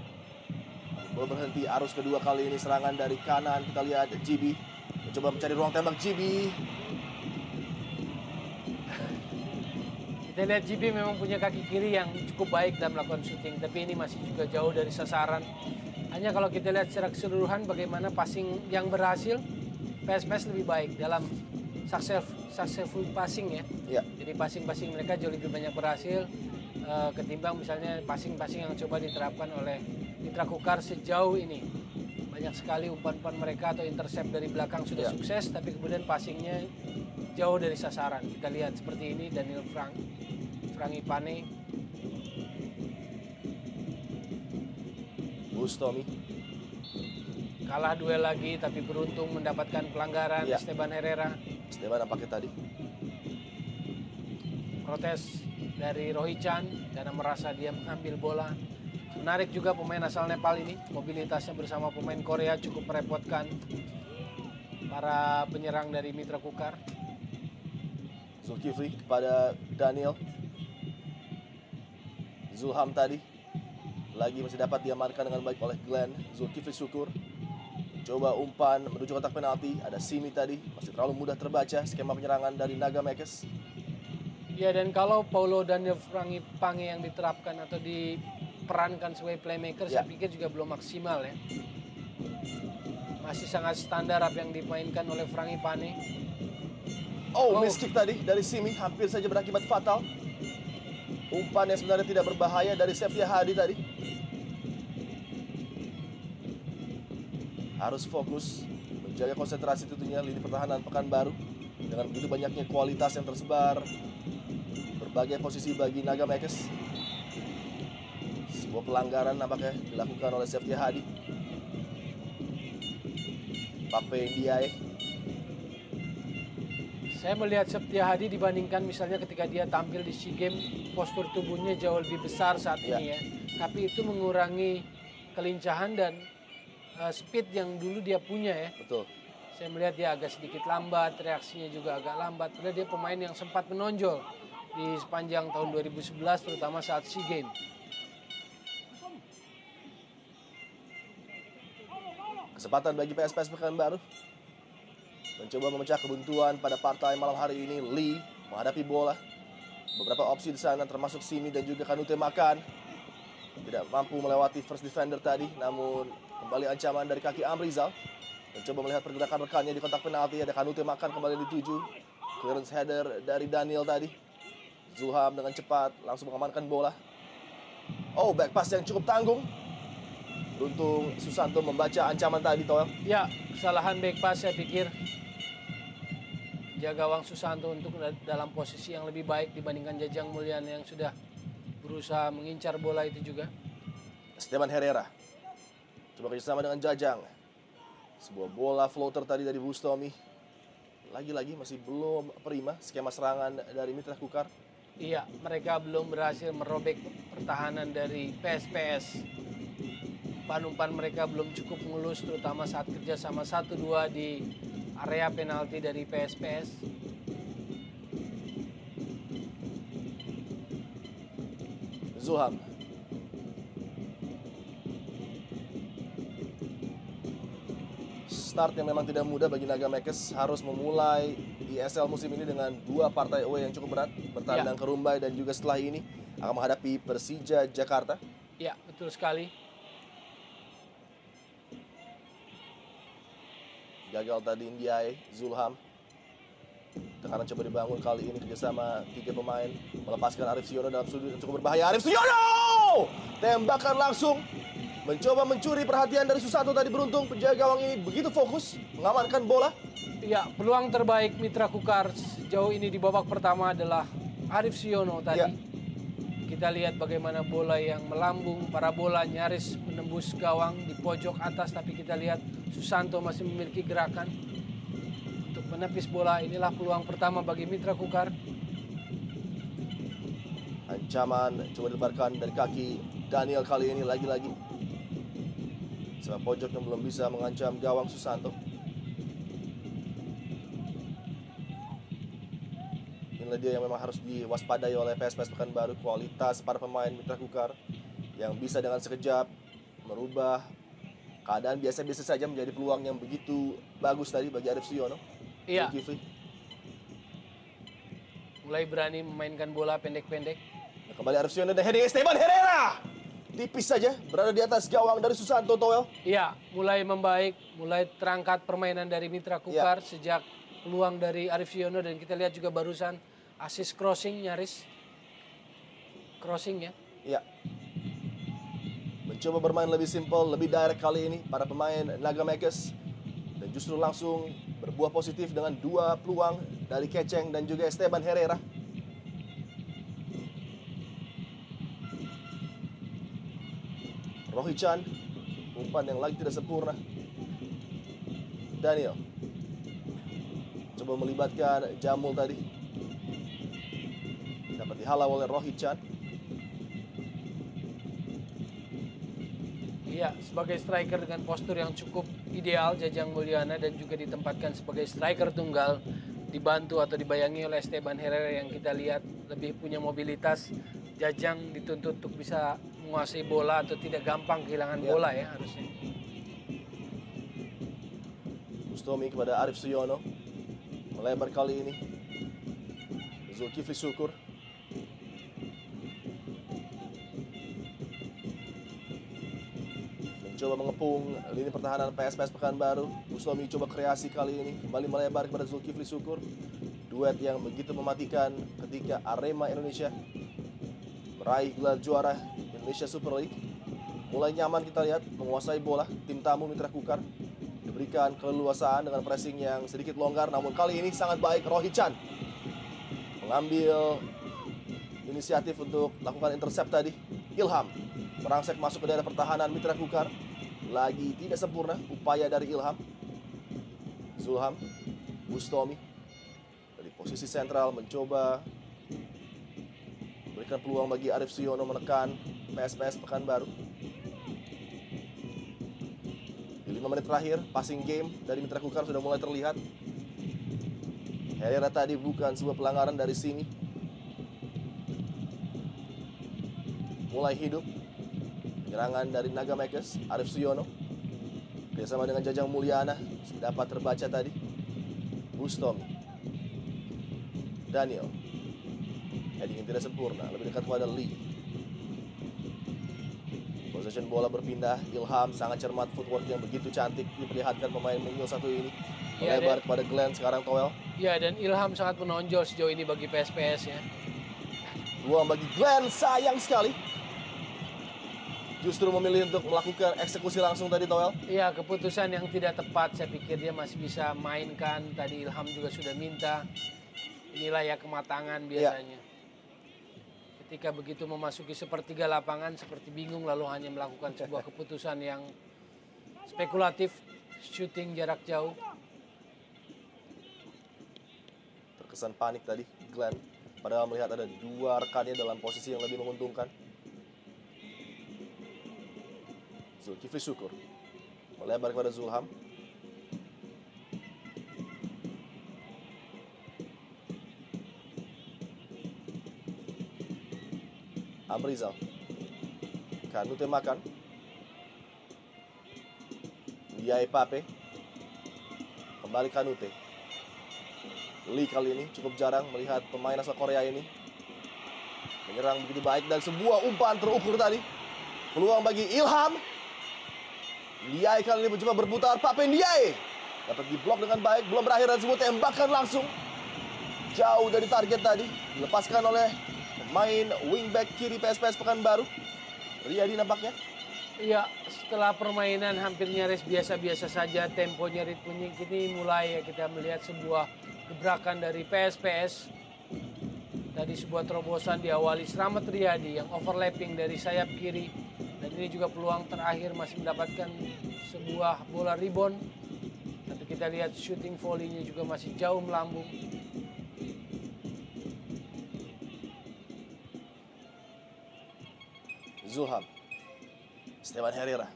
Speaker 1: Bola berhenti, arus kedua kali ini serangan dari kanan. Kita lihat GB mencoba mencari ruang tembak. GB.
Speaker 2: Kita lihat GB memang punya kaki kiri yang cukup baik dalam melakukan syuting, tapi ini masih juga jauh dari sasaran. Hanya kalau kita lihat secara keseluruhan bagaimana passing yang berhasil, PSPS lebih baik dalam successful passing ya.
Speaker 1: Ya,
Speaker 2: Jadi passing-passing mereka jauh lebih banyak berhasil ketimbang misalnya passing-passing yang coba diterapkan oleh Mitra Kukar sejauh ini. Banyak sekali umpan-umpan mereka atau intercept dari belakang sudah
Speaker 1: Ya.
Speaker 2: sukses, tapi kemudian passingnya jauh dari sasaran. Kita lihat seperti ini Daniel Frangi Pane.
Speaker 1: Bustomi.
Speaker 2: Kalah duel lagi tapi beruntung mendapatkan pelanggaran.
Speaker 1: Ya.
Speaker 2: Esteban Herrera.
Speaker 1: Esteban nampaknya tadi.
Speaker 2: Protes dari Rohit Chan karena merasa dia mengambil bola. Menarik juga pemain asal Nepal ini, mobilitasnya bersama pemain Korea cukup merepotkan para penyerang dari Mitra Kukar.
Speaker 1: Zulkifli kepada Daniel. Zulham tadi. Lagi masih dapat diamankan dengan baik oleh Glenn. Zulkifli Syukur. Coba umpan menuju kotak penalti. Ada Simi tadi. Masih terlalu mudah terbaca skema penyerangan dari Naga Mekes.
Speaker 2: Ya, dan kalau Paulo Daniel Frangi Pange yang diterapkan atau diperankan sebagai playmaker,
Speaker 1: Ya.
Speaker 2: saya pikir juga belum maksimal ya. Masih sangat standar apa yang dimainkan oleh Frangi Pane.
Speaker 1: Oh, miss kick tadi dari Simi hampir saja berakibat fatal. Umpan yang sebenarnya tidak berbahaya dari Septia Hadi tadi. Harus fokus menjaga konsentrasi tentunya lini pertahanan Pekanbaru dengan begitu banyaknya kualitas yang tersebar di berbagai posisi bagi Naga Mekes. Sebuah pelanggaran nampaknya dilakukan oleh Septia Hadi. Pape Ndiaye.
Speaker 2: Saya melihat Septia Hadi dibandingkan misalnya ketika dia tampil di SEA Games, postur tubuhnya jauh lebih besar saat ini ya. Tapi itu mengurangi kelincahan dan speed yang dulu dia punya ya.
Speaker 1: Betul.
Speaker 2: Saya melihat dia agak sedikit lambat, reaksinya juga agak lambat. Padahal dia pemain yang sempat menonjol di sepanjang tahun 2011 terutama saat SEA Games.
Speaker 1: Kesempatan bagi PSPS Pekanbaru mencoba memecah kebuntuan pada partai malam hari ini. Lee menghadapi bola. Beberapa opsi di sana termasuk Simi dan juga Kanute Makan. Tidak mampu melewati first defender tadi, namun kembali ancaman dari kaki Amrizal. Mencoba melihat pergerakan rekannya di kotak penalti. Ada Kanute Makan kembali dituju. Clearance header dari Daniel tadi. Zulham dengan cepat langsung mengamankan bola. Oh, back pass yang cukup tanggung. Beruntung Susanto membaca ancaman tadi, Toel.
Speaker 2: Ya, kesalahan back pass saya pikir. Jaga gawang Susanto untuk dalam posisi yang lebih baik dibandingkan Jajang Mulyana yang sudah berusaha mengincar bola itu juga.
Speaker 1: Esteban Herrera coba kerjasama dengan Jajang. Sebuah bola floater tadi dari Bustomi. Lagi-lagi masih belum prima skema serangan dari Mitra Kukar.
Speaker 2: Iya, mereka belum berhasil merobek pertahanan dari PSPS. Umpan-umpan mereka belum cukup mulus, terutama saat kerja sama 1-2 di area penalti dari PSPS.
Speaker 1: Zulham. Start yang memang tidak mudah bagi Naga Mekes, harus memulai ISL musim ini dengan 2 partai away yang cukup berat, bertandang ke Rumbai dan juga setelah ini akan menghadapi Persija Jakarta.
Speaker 2: Ya, betul sekali.
Speaker 1: Gagal tadi Ndiaye, Zulham. Tekanan coba dibangun kali ini kerjasama 3 pemain. Melepaskan Arif Siono dalam sudut yang cukup berbahaya. Arif Siono! Tembakan langsung. Mencoba mencuri perhatian dari Susanto tadi. Beruntung penjaga gawang ini begitu fokus mengamankan bola.
Speaker 2: Ya, peluang terbaik Mitra Kukar sejauh ini di babak pertama adalah Arif Siono tadi.
Speaker 1: Ya.
Speaker 2: Kita lihat bagaimana bola yang melambung, parabola nyaris menembus gawang di pojok atas, tapi kita lihat Susanto masih memiliki gerakan untuk menepis bola. Inilah peluang pertama bagi Mitra Kukar.
Speaker 1: Ancaman coba dilebarkan dari kaki Daniel kali ini lagi-lagi. Sepak pojok yang belum bisa mengancam gawang Susanto. Inilah dia yang memang harus diwaspadai oleh PSPS Pekanbaru. Kualitas para pemain Mitra Kukar yang bisa dengan sekejap merubah keadaan biasa-biasa saja menjadi peluang yang begitu bagus tadi bagi Arif Siono.
Speaker 2: Iya.
Speaker 1: Zulkifli.
Speaker 2: Mulai berani memainkan bola pendek-pendek.
Speaker 1: Nah, kembali Arif Siono dan heading Esteban Herrera. Tipis saja berada di atas gawang dari Susanto, Toel.
Speaker 2: Iya, mulai membaik, mulai terangkat permainan dari Mitra Kukar sejak peluang dari Arif Siono, dan kita lihat juga barusan assist crossing nyaris. Crossing ya.
Speaker 1: Iya. Mencoba bermain lebih simpel, lebih direct kali ini para pemain Naga Mekes. Dan justru langsung berbuah positif dengan 2 peluang dari Keceng dan juga Esteban Herrera. Rohichan, umpan yang lagi tidak sempurna. Daniel coba melibatkan Jamul tadi. Dapat dihalau oleh Rohichan.
Speaker 2: Iya, sebagai striker dengan postur yang cukup ideal, Jajang Mulyana, dan juga ditempatkan sebagai striker tunggal, dibantu atau dibayangi oleh Esteban Herrera yang kita lihat lebih punya mobilitas. Jajang dituntut untuk bisa menguasai bola atau tidak gampang kehilangan bola ya harusnya.
Speaker 1: Bustomi kepada Arif Siono. Melebar kali ini. Zulkifli Syukur. Mencoba mengepung lini pertahanan PSPS Pekanbaru. Bustomi coba kreasi kali ini. Kembali melebar kepada Zulkifli Syukur. Duet yang begitu mematikan ketika Arema Indonesia meraih gelar juara Indonesia Super League. Mulai nyaman kita lihat, menguasai bola. Tim tamu Mitra Kukar diberikan keleluasaan dengan pressing yang sedikit longgar. Namun kali ini sangat baik Rohit Chan mengambil inisiatif untuk melakukan intercept tadi. Ilham merangsek masuk ke daerah pertahanan Mitra Kukar. Lagi tidak sempurna upaya dari Ilham. Zulham, Bustomi dari posisi sentral mencoba berikan peluang bagi Arif Siono menekan PSPS Pekanbaru. Di 5 menit terakhir, passing game dari Mitra Kukar sudah mulai terlihat. Herrera tadi bukan sebuah pelanggaran dari sini. Mulai hidup. Penyerangan dari Naga Makers, Arif Siono. Bersama dengan Jajang Mulyana, dapat terbaca tadi. Bustomi. Daniel. Heading yang tidak sempurna, lebih dekat kepada Lee. Possession bola berpindah, Ilham sangat cermat, footwork yang begitu cantik diperlihatkan pemain mungil satu ini. Melebar kepada Glenn, sekarang Toel.
Speaker 2: Ya, dan Ilham sangat menonjol sejauh ini bagi PSPS ya.
Speaker 1: Peluang bagi Glenn, sayang sekali. Justru memilih untuk melakukan eksekusi langsung tadi Toel.
Speaker 2: Iya, keputusan yang tidak tepat. Saya pikir dia masih bisa mainkan. Tadi Ilham juga sudah minta. Inilah ya kematangan biasanya. Ketika begitu memasuki sepertiga lapangan, seperti bingung lalu hanya melakukan sebuah keputusan yang spekulatif, shooting jarak jauh.
Speaker 1: Terkesan panik tadi Glenn, padahal melihat ada dua rekannya dalam posisi yang lebih menguntungkan. Zulkifli Syukur melebar kepada Zulham. Amrizal. Kanute makan. Ndiaye Pape. Kembali Kanute. Lee kali ini cukup jarang melihat pemain asal Korea ini menyerang begitu baik dan sebuah umpan terukur tadi. Peluang bagi Ilham. Ndiaye kali ini mencoba berputar. Pape Ndiaye dapat diblok dengan baik. Belum berakhir dan sebuah tembakan langsung jauh dari target tadi. Dilepaskan oleh pemain wingback kiri PSPS Pekanbaru. Riyadi nampaknya.
Speaker 2: Iya, setelah permainan hampir nyaris biasa-biasa saja, temponya, ritmenya kini mulai ya kita melihat sebuah gebrakan dari PSPS. Tadi sebuah terobosan diawali Slamet Riyadi yang overlapping dari sayap kiri. Dan ini juga peluang terakhir masih mendapatkan sebuah bola rebound. Tapi kita lihat shooting volley-nya juga masih jauh melambung.
Speaker 1: Zulham. Esteban Herrera.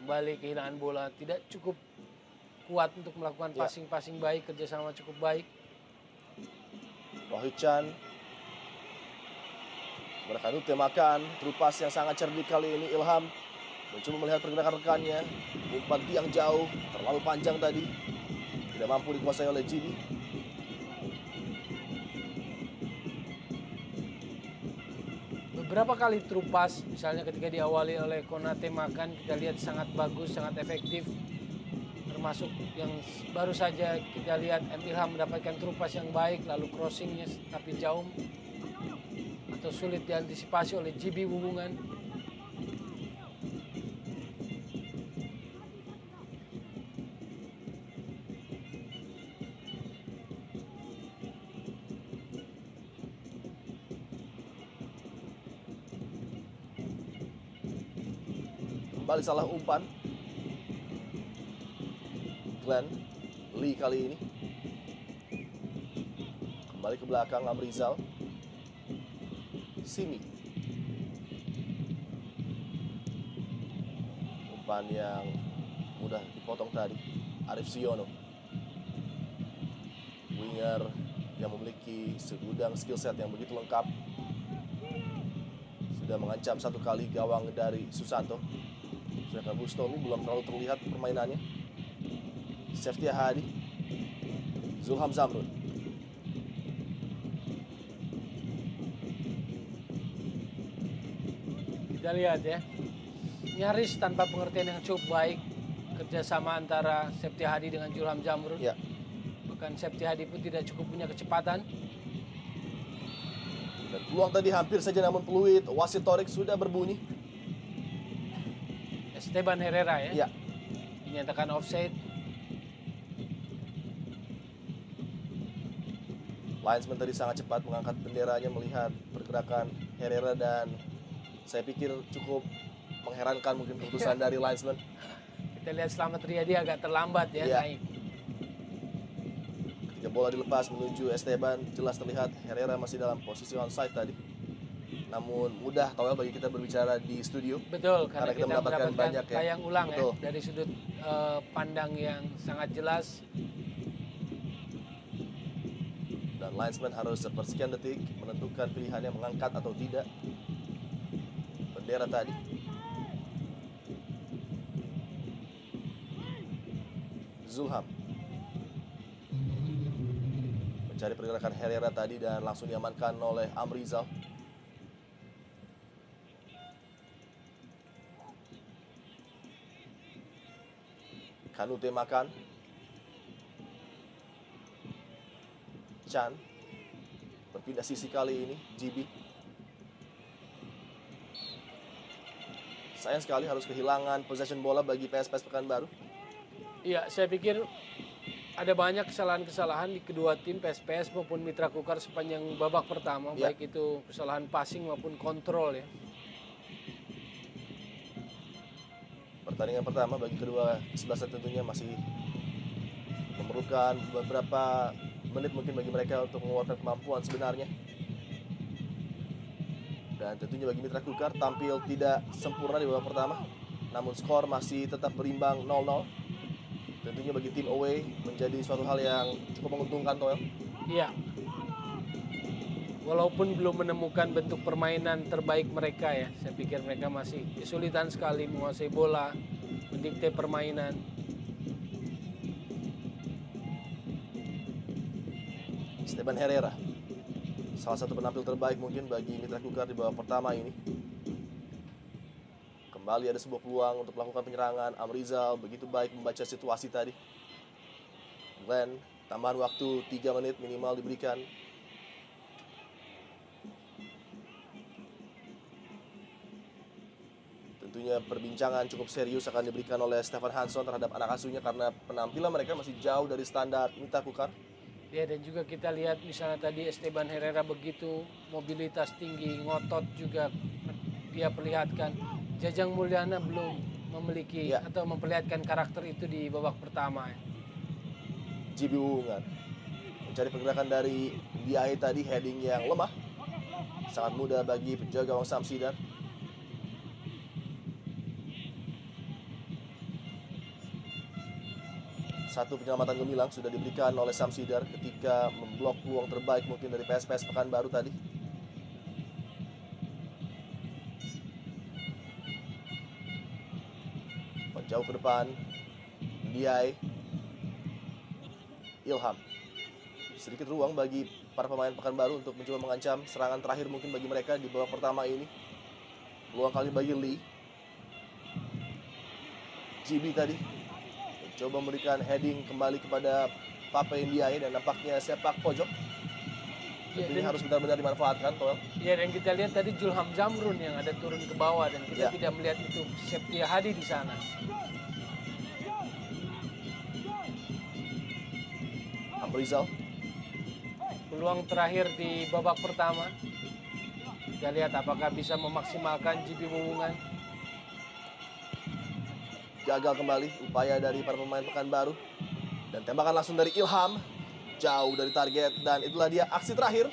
Speaker 2: Kembali kehilangan bola, tidak cukup kuat untuk melakukan passing-passing baik, kerjasama cukup baik.
Speaker 1: Rohit Chan. Kanute makan, terupas yang sangat cerdik kali ini Ilham. Mencoba melihat pergerakan rekannya. Umpan tiang jauh, terlalu panjang tadi. Tidak mampu dikuasai oleh Jimmy.
Speaker 2: Beberapa kali terupas, misalnya ketika diawali oleh Konate makan, kita lihat sangat bagus, sangat efektif. Termasuk yang baru saja kita lihat Ilham mendapatkan terupas yang baik, lalu crossingnya tapi jauh atau sulit diantisipasi oleh GB Hubungan.
Speaker 1: Kembali salah umpan. Glenn Lee kali ini. Kembali ke belakang Amrizal. Simi. Umpan yang mudah dipotong tadi. Arif Siono. Winger yang memiliki segudang skill set yang begitu lengkap. Sudah mengancam satu kali gawang dari Susanto. Sedangkan Bustomi belum terlalu terlihat permainannya. Seftia Hadi. Zulham Zamrun.
Speaker 2: Kita lihat ya, nyaris tanpa pengertian yang cukup baik kerjasama antara Seftia Hadi dengan Zulham Zamrun.
Speaker 1: Ya.
Speaker 2: bahkan Septi Hadi pun tidak cukup punya kecepatan.
Speaker 1: Dan peluang tadi hampir saja, namun peluit wasit Torik sudah berbunyi.
Speaker 2: Esteban Herrera ya,
Speaker 1: Ya,
Speaker 2: dinyatakan offside.
Speaker 1: linesman tadi sangat cepat mengangkat benderanya melihat pergerakan Herrera, dan saya pikir cukup mengherankan mungkin keputusan dari linesman.
Speaker 2: Kita lihat Slamet Riyadi agak terlambat ya
Speaker 1: Iya.
Speaker 2: naik.
Speaker 1: Ketika bola dilepas menuju Esteban, jelas terlihat Herrera masih dalam posisi onside tadi. Namun mudah Toel bagi kita berbicara di studio.
Speaker 2: Betul, karena
Speaker 1: Karena kita
Speaker 2: kita
Speaker 1: mendapatkan
Speaker 2: mendapatkan
Speaker 1: banyak ya.
Speaker 2: tayang ulang
Speaker 1: Betul.
Speaker 2: ya dari sudut pandang yang sangat jelas.
Speaker 1: Dan linesman harus sepersekian detik menentukan pilihannya mengangkat atau tidak bendera tadi. Zulham mencari pergerakan Herrera tadi dan langsung diamankan oleh Amrizal. Kanute Makan, Chan berpindah sisi kali ini. GB sayang sekali harus kehilangan possession bola bagi PSPS Pekanbaru.
Speaker 2: Iya, saya pikir ada banyak kesalahan-kesalahan di kedua tim PSPS maupun Mitra Kukar sepanjang babak pertama,
Speaker 1: Ya.
Speaker 2: baik itu kesalahan passing maupun kontrol ya.
Speaker 1: Pertandingan pertama bagi kedua kesebelasan tentunya masih memerlukan beberapa menit mungkin bagi mereka untuk mengeluarkan kemampuan sebenarnya. Dan tentunya bagi Mitra Kukar tampil tidak sempurna di babak pertama, namun skor masih tetap berimbang 0-0. Tentunya bagi tim away menjadi suatu hal yang cukup menguntungkan, Toel.
Speaker 2: Iya. Walaupun belum menemukan bentuk permainan terbaik mereka ya, saya pikir mereka masih kesulitan sekali menguasai bola, mendikte permainan.
Speaker 1: Esteban Herrera, salah satu penampil terbaik mungkin bagi Mitra Kukar di babak pertama ini. Kembali ada sebuah peluang untuk melakukan penyerangan. Amrizal begitu baik membaca situasi tadi. Glenn, tambahan waktu 3 menit minimal diberikan. Tentunya perbincangan cukup serius akan diberikan oleh Stefan Hansson terhadap anak asuhnya karena penampilan mereka masih jauh dari standar Mitra Kukar.
Speaker 2: Ya, dan juga kita lihat misalnya tadi Esteban Herrera begitu mobilitas tinggi, ngotot juga dia perlihatkan. Jajang Mulyana belum memiliki
Speaker 1: Ya.
Speaker 2: atau memperlihatkan karakter itu di babak pertama ya.
Speaker 1: GB Wuungan mencari pergerakan dari Diaye tadi, heading yang lemah. Sangat mudah bagi penjaga gawang Samsidar. Satu penyelamatan gemilang sudah diberikan oleh Samsidar ketika memblok peluang terbaik mungkin dari PSPS Pekanbaru tadi. Jauh ke depan, Diaye, Ilham. Sedikit ruang bagi para pemain Pekanbaru untuk mencoba mengancam serangan terakhir mungkin bagi mereka di babak pertama ini. Peluang kali bagi Lee. GB tadi mencoba memberikan heading kembali kepada Pape Ndiaye dan nampaknya sepak pojok.
Speaker 2: Ya,
Speaker 1: Ini
Speaker 2: dan,
Speaker 1: harus benar-benar dimanfaatkan, Toel.
Speaker 2: ya, dan kita lihat tadi Julham Zamrun yang ada turun ke bawah dan kita
Speaker 1: Ya.
Speaker 2: tidak melihat itu Septia Hadi di sana.
Speaker 1: Amrizal,
Speaker 2: Peluang terakhir di babak pertama. Kita lihat apakah bisa memaksimalkan GB Wuungan.
Speaker 1: gagal kembali upaya dari para pemain Pekanbaru. Dan tembakan langsung dari Ilham, jauh dari target, dan itulah dia aksi terakhir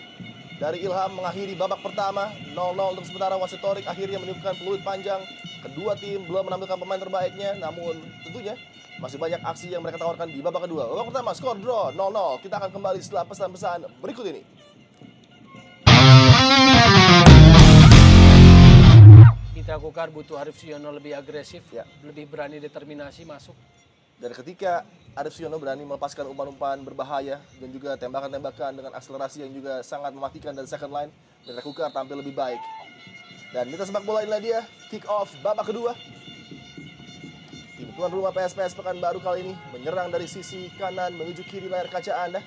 Speaker 1: dari Ilham mengakhiri babak pertama 0-0 untuk sementara. Wasit Torik akhirnya meniupkan peluit panjang. Kedua tim belum menampilkan pemain terbaiknya, namun tentunya masih banyak aksi yang mereka tawarkan di babak kedua. Babak pertama skor draw 0-0. Kita akan kembali setelah pesan-pesan berikut ini.
Speaker 2: Mitra Kukar butuh Arif Siono lebih agresif,
Speaker 1: Ya.
Speaker 2: lebih berani determinasi masuk.
Speaker 1: Dan ketika Arif Siono berani melepaskan umpan-umpan berbahaya dan juga tembakan-tembakan dengan akselerasi yang juga sangat mematikan dari second line, Mitra Kukar tampil lebih baik. Dan Mitra Sepak Bola inilah dia, kick off babak kedua. Tim Tuan rumah PSPS Pekanbaru kali ini menyerang dari sisi kanan menuju kiri layar kaca Anda.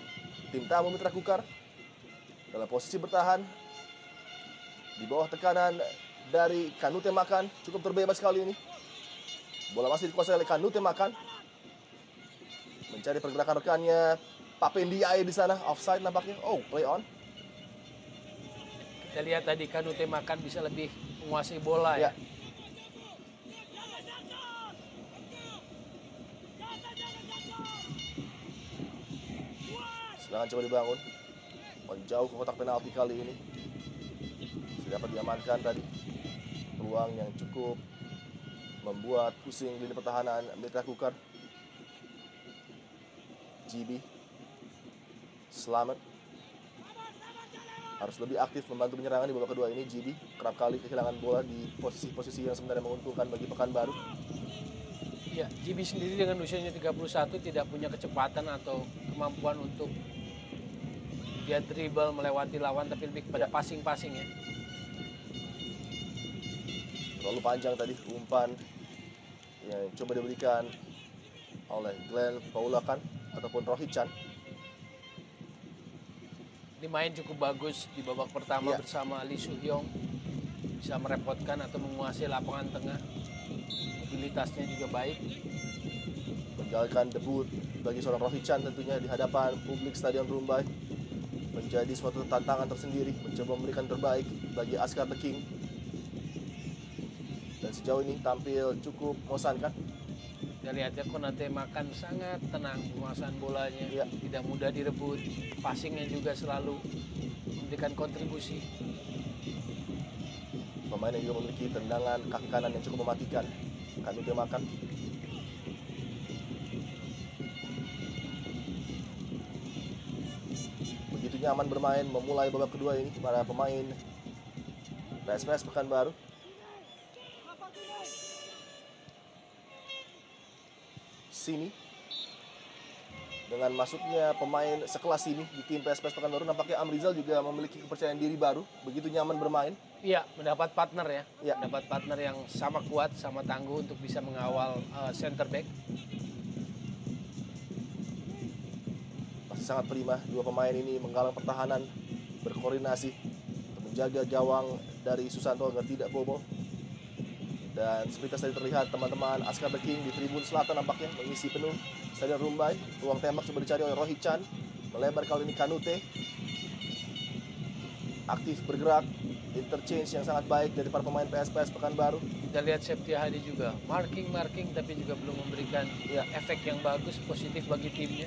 Speaker 1: Tim tamu Mitra Kukar dalam posisi bertahan di bawah tekanan dari Kanute Makan, cukup terbebas kali ini. Bola masih dikuasai oleh Kanute Makan. Mencari pergerakan rekannya. Papendiae di sana, offside nampaknya. Oh, play on.
Speaker 2: Kita lihat tadi Kanute Makan bisa lebih menguasai bola ya.
Speaker 1: Ya. Serangan coba dibangun. Menjauh ke kotak penalti kali ini. Sudah dapat diamankan tadi. Peluang yang cukup membuat pusing lini pertahanan Mitra Kukar. GB Selamat harus lebih aktif membantu penyerangan di babak kedua ini. GB kerap kali kehilangan bola di posisi-posisi yang sebenarnya menguntungkan bagi Pekanbaru.
Speaker 2: Ya, GB sendiri dengan usianya 31 tidak punya kecepatan atau kemampuan untuk dia dribble melewati lawan, tapi lebih kepada passing-passing ya.
Speaker 1: Terlalu panjang tadi umpan yang coba diberikan oleh Glenn Paulakan ataupun Rohit Chan.
Speaker 2: Ini main cukup bagus di babak pertama
Speaker 1: Ya.
Speaker 2: bersama Lee Soo-hyung. Bisa merepotkan atau menguasai lapangan tengah. Mobilitasnya juga baik.
Speaker 1: Menjalankan debut bagi seorang Rohit Chan tentunya di hadapan publik Stadion Rumbai. Menjadi suatu tantangan tersendiri, mencoba memberikan terbaik bagi Askar The King. Dan sejauh ini tampil cukup membosankan.
Speaker 2: Kita lihat ya, Konate Makan sangat tenang penguasaan bolanya.
Speaker 1: Ya.
Speaker 2: Tidak mudah direbut. Passingnya juga selalu memberikan kontribusi.
Speaker 1: Pemain yang juga memiliki tendangan kaki kanan yang cukup mematikan. Kanute Makan. Begitu nyaman bermain memulai babak kedua ini para pemain PSPS Pekanbaru. Sini dengan masuknya pemain sekelas ini di tim PSPS Pekanbaru, nampaknya Amrizal juga memiliki kepercayaan diri baru. Begitu nyaman bermain.
Speaker 2: Iya, mendapat partner ya.
Speaker 1: Ya.
Speaker 2: Mendapat partner yang sama kuat, sama tangguh untuk bisa mengawal center back.
Speaker 1: Masih sangat prima dua pemain ini menggalang pertahanan, berkoordinasi untuk menjaga gawang dari Susanto agar tidak bobol. Dan sepintas tadi terlihat teman-teman Askar The King di tribun selatan nampaknya mengisi penuh Stadion Rumbai. Ruang tembak coba dicari oleh Rohit Chan. Melebar kali ini Kanute. Aktif bergerak. Interchange yang sangat baik dari para pemain PSPS Pekanbaru.
Speaker 2: Kita lihat Septia Hadi juga marking tapi juga belum memberikan
Speaker 1: Ya.
Speaker 2: efek yang bagus, positif bagi timnya.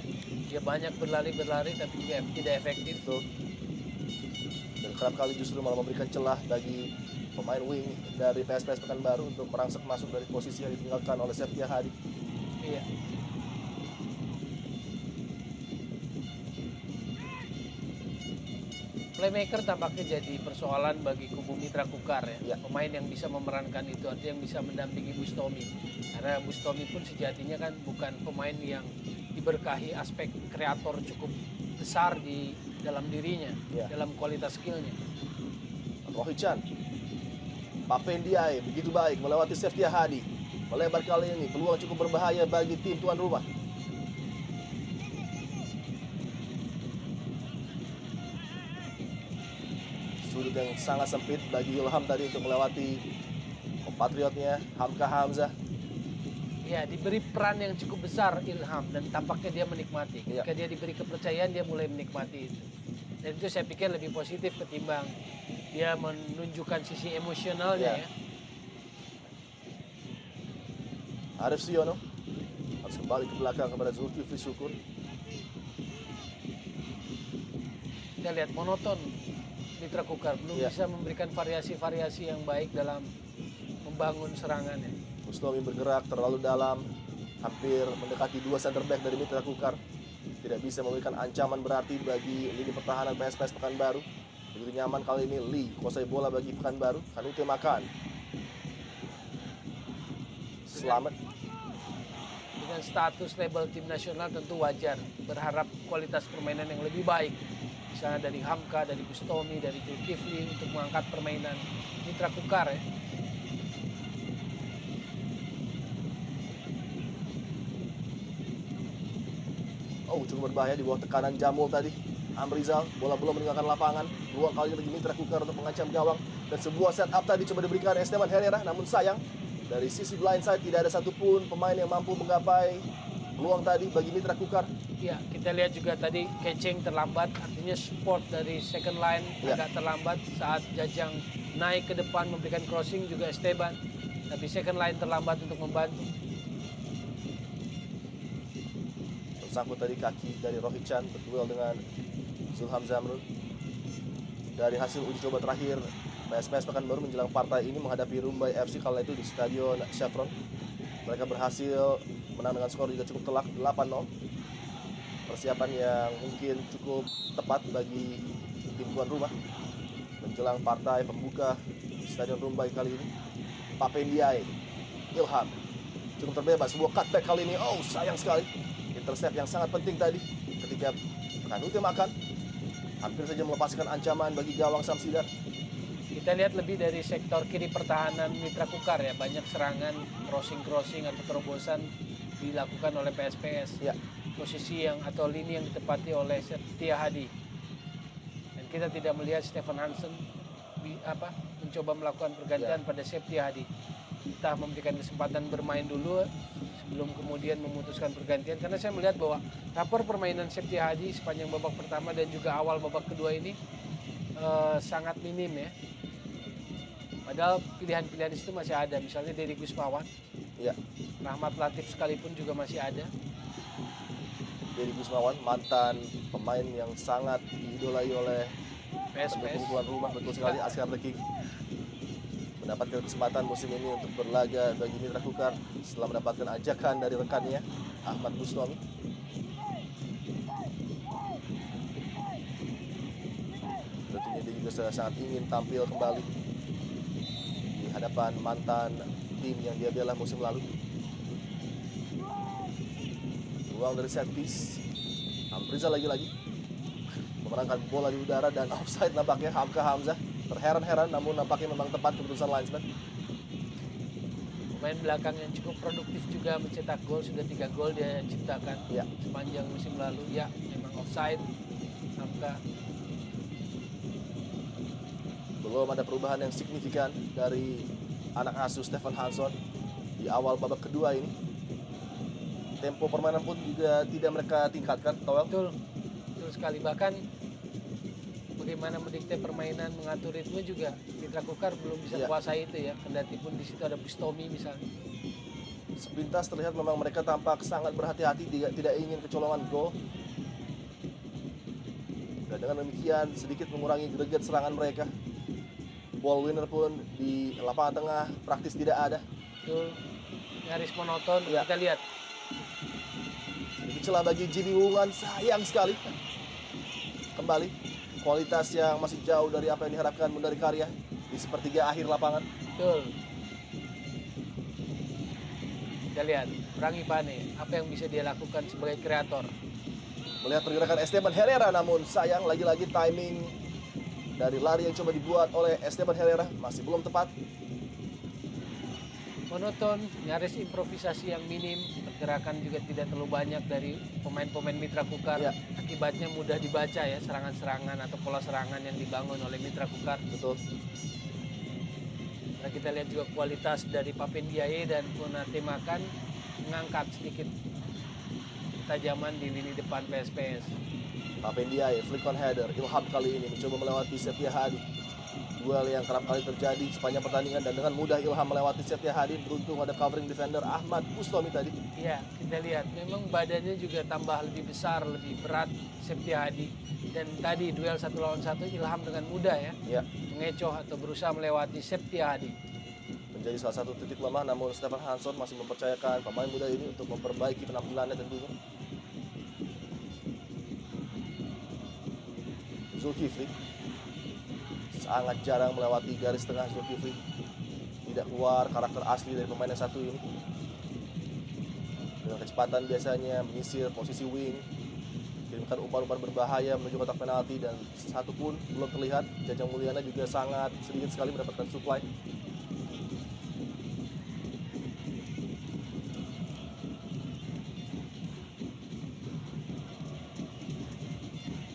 Speaker 2: Dia banyak berlari tapi juga tidak efektif.
Speaker 1: Betul. Dan kerap kali justru malah memberikan celah bagi pemain wing dari PSPS Pekanbaru untuk merangsek masuk dari posisi yang ditinggalkan oleh Septia Hadi.
Speaker 2: Iya. Playmaker tampaknya jadi persoalan bagi kubu Mitra Kukar ya.
Speaker 1: Ya.
Speaker 2: Pemain yang bisa memerankan itu, artinya yang bisa mendampingi Bustomi. Karena Bustomi pun sejatinya kan bukan pemain yang diberkahi aspek kreator cukup besar di dalam dirinya,
Speaker 1: Ya.
Speaker 2: dalam kualitas skillnya.
Speaker 1: Rohit Chan. Papendiae begitu baik melewati Septia Hadi. Melebar kali ini peluang cukup berbahaya bagi tim tuan rumah. Sudut yang sangat sempit bagi Ilham tadi untuk melewati compatriotnya Hamka Hamzah.
Speaker 2: Ya, diberi peran yang cukup besar Ilham dan tampaknya dia menikmati. Ketika dia diberi kepercayaan, dia mulai menikmati itu. Dan itu saya pikir lebih positif ketimbang dia menunjukkan sisi emosionalnya ya.
Speaker 1: Arif Siono harus kembali ke belakang kepada Zulkifli Syukur.
Speaker 2: Kita lihat monoton Mitra Kukar belum bisa memberikan variasi-variasi yang baik dalam membangun serangannya.
Speaker 1: Bustomi bergerak terlalu dalam, hampir mendekati dua center back dari Mitra Kukar. Tidak bisa memberikan ancaman berarti bagi lini pertahanan PSPS Pekanbaru. Begitu nyaman kali ini Lee kuasai bola bagi Pekanbaru. Kanute Makan. Selamat.
Speaker 2: Dengan status label tim nasional tentu wajar berharap kualitas permainan yang lebih baik. Misalnya dari Hamka, dari Bustomi, dari Zulkifli untuk mengangkat permainan Mitra Kukar ya.
Speaker 1: Oh, cukup berbahaya di bawah tekanan Jamul tadi. Amrizal, bola belum meninggalkan lapangan. Peluang kali ini bagi Mitra Kukar untuk mengancam gawang. Dan sebuah setup tadi coba diberikan Esteban Herrera. Namun sayang, dari sisi blindside tidak ada satupun pemain yang mampu menggapai peluang tadi bagi Mitra Kukar.
Speaker 2: Ya, kita lihat juga tadi catching terlambat, artinya support dari second line
Speaker 1: Ya.
Speaker 2: agak terlambat saat Jajang naik ke depan memberikan crossing juga Esteban. Tapi second line terlambat untuk membantu.
Speaker 1: Tersangkut tadi kaki dari Rohit Chan berduel dengan Zulham Zamrun. Dari hasil uji coba terakhir, PSPS Pekanbaru menjelang partai ini menghadapi Rumbai FC kala itu di Stadion Chevron. Mereka berhasil menang dengan skor juga cukup telak 8-0. Persiapan yang mungkin cukup tepat bagi tim tuan rumah menjelang partai pembuka di Stadion Rumbai kali ini. Pape Ndiaye, Ilham cukup terbebas, sebuah cutback kali ini. Oh, sayang sekali. Intercept yang sangat penting tadi ketika Kanute Makan hampir saja melepaskan ancaman bagi gawang Samsidar.
Speaker 2: Kita lihat lebih dari sektor kiri pertahanan Mitra Kukar ya, banyak serangan, crossing atau terobosan dilakukan oleh PSPS.
Speaker 1: Ya,
Speaker 2: Posisi yang atau lini yang ditempati oleh Septia Hadi. Dan kita tidak melihat Stefan Hansen mencoba melakukan pergantian pada Septia Hadi. Entah memberikan kesempatan bermain dulu sebelum kemudian memutuskan pergantian, karena saya melihat bahwa rapor permainan Septia Hadi sepanjang babak pertama dan juga awal babak kedua ini sangat minim ya. Padahal pilihan-pilihan itu masih ada, misalnya Deddy Gusmawan,
Speaker 1: ya.
Speaker 2: Rahmat Latif sekalipun juga masih ada.
Speaker 1: Deddy Gusmawan, mantan pemain yang sangat diidolai oleh pendukung
Speaker 2: PSPS.
Speaker 1: tuan rumah, betul sekali, Askar The King. Mendapatkan kesempatan musim ini untuk berlaga bagi Mitra Kukar setelah mendapatkan ajakan dari rekannya Ahmad Busnomi. Tentunya dia juga sangat ingin tampil kembali di hadapan mantan tim yang dia bela musim lalu. Ruang dari set piece, Amrizal lagi-lagi memenangkan bola di udara dan offside nampaknya. Hamka Hamzah terheran-heran, namun nampaknya memang tepat keputusan linesman.
Speaker 2: Pemain belakang yang cukup produktif juga mencetak gol, sudah 3 gol dia ciptakan
Speaker 1: Ya.
Speaker 2: sepanjang musim lalu. Ya, memang offside. Hamka.
Speaker 1: Belum ada perubahan yang signifikan dari anak asuh Stefan Hansson di awal babak kedua ini. Tempo permainan pun juga tidak mereka tingkatkan, Towel.
Speaker 2: Betul sekali. Bahkan bagaimana mendikte permainan, mengatur ritme juga Mitra Kukar belum bisa
Speaker 1: Iya.
Speaker 2: kuasai itu ya. Kendati pun di situ ada Bustomi misalnya.
Speaker 1: Sepintas terlihat memang mereka tampak sangat berhati-hati, tidak ingin kecolongan gol. Dan dengan demikian sedikit mengurangi greget serangan mereka. Ball winner pun di lapangan tengah praktis tidak ada.
Speaker 2: Betul. Nyaris monoton.
Speaker 1: Iya.
Speaker 2: Kita lihat.
Speaker 1: Sedikit celah bagi Jimmy Wungan, sayang sekali. Kembali kualitas yang masih jauh dari apa yang diharapkan Mundari Karya di sepertiga akhir lapangan.
Speaker 2: Betul. Kita lihat Rangi Pane, apa yang bisa dia lakukan sebagai kreator.
Speaker 1: Melihat pergerakan Esteban Herrera, namun sayang lagi-lagi timing dari lari yang coba dibuat oleh Esteban Herrera masih belum tepat.
Speaker 2: Monoton, nyaris improvisasi yang minim, pergerakan juga tidak terlalu banyak dari pemain-pemain Mitra Kukar.
Speaker 1: Ya.
Speaker 2: Akibatnya mudah dibaca ya, serangan-serangan atau pola serangan yang dibangun oleh Mitra Kukar.
Speaker 1: Betul.
Speaker 2: Nah, kita lihat juga kualitas dari Pape Ndiaye dan Konate Makan mengangkat sedikit ketajaman di lini depan PSPS.
Speaker 1: Pape Ndiaye, flick on header, Ilham kali ini mencoba melewati Septia Hadi. Duel yang kerap kali terjadi sepanjang pertandingan dan dengan mudah Ilham melewati Septia Hadi. Beruntung ada covering defender Ahmad Bustomi tadi.
Speaker 2: Iya, kita lihat memang badannya juga tambah lebih besar, lebih berat Septia Hadi. Dan tadi duel 1 lawan 1 Ilham dengan mudah ya
Speaker 1: Ya,
Speaker 2: mengecoh atau berusaha melewati Septia Hadi.
Speaker 1: menjadi salah satu titik lemah, namun Stefan Hansson masih mempercayakan pemain muda ini untuk memperbaiki penampilannya tentunya. Zulkifli sangat jarang melewati garis tengah. Zulkifli tidak keluar karakter asli dari pemain yang satu ini. Dengan kecepatan biasanya menyisir posisi wing, kirimkan umpan-umpan berbahaya menuju kotak penalti, dan satu pun belum terlihat. Jajang Mulyana juga sangat sedikit sekali mendapatkan supply.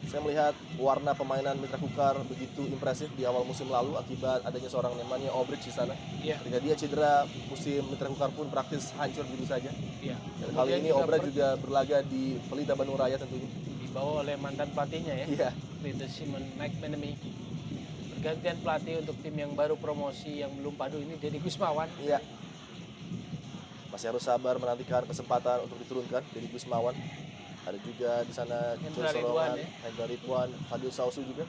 Speaker 1: Saya melihat warna permainan Mitra Kukar begitu impresif di awal musim lalu akibat adanya seorang namanya Obrich di sana.
Speaker 2: Iya.
Speaker 1: Ketika dia cedera, musim Mitra Kukar pun praktis hancur gitu saja.
Speaker 2: Iya.
Speaker 1: Dan kali
Speaker 2: Kemudian
Speaker 1: ini
Speaker 2: juga
Speaker 1: Obrich juga berlaga di Pelita Bandung Raya tentunya.
Speaker 2: dibawa oleh mantan pelatihnya ya,
Speaker 1: Iya.
Speaker 2: Peter Simon McManamy. Pergantian pelatih untuk tim yang baru promosi yang belum padu ini Deddy Gusmawan.
Speaker 1: Iya. Masih harus sabar menantikan kesempatan untuk diturunkan Deddy Gusmawan. Ada juga di sana
Speaker 2: Hendra
Speaker 1: Joy
Speaker 2: Ridwan,
Speaker 1: Solongan,
Speaker 2: ya.
Speaker 1: Hendra Ridwan, Fadil Sausu juga.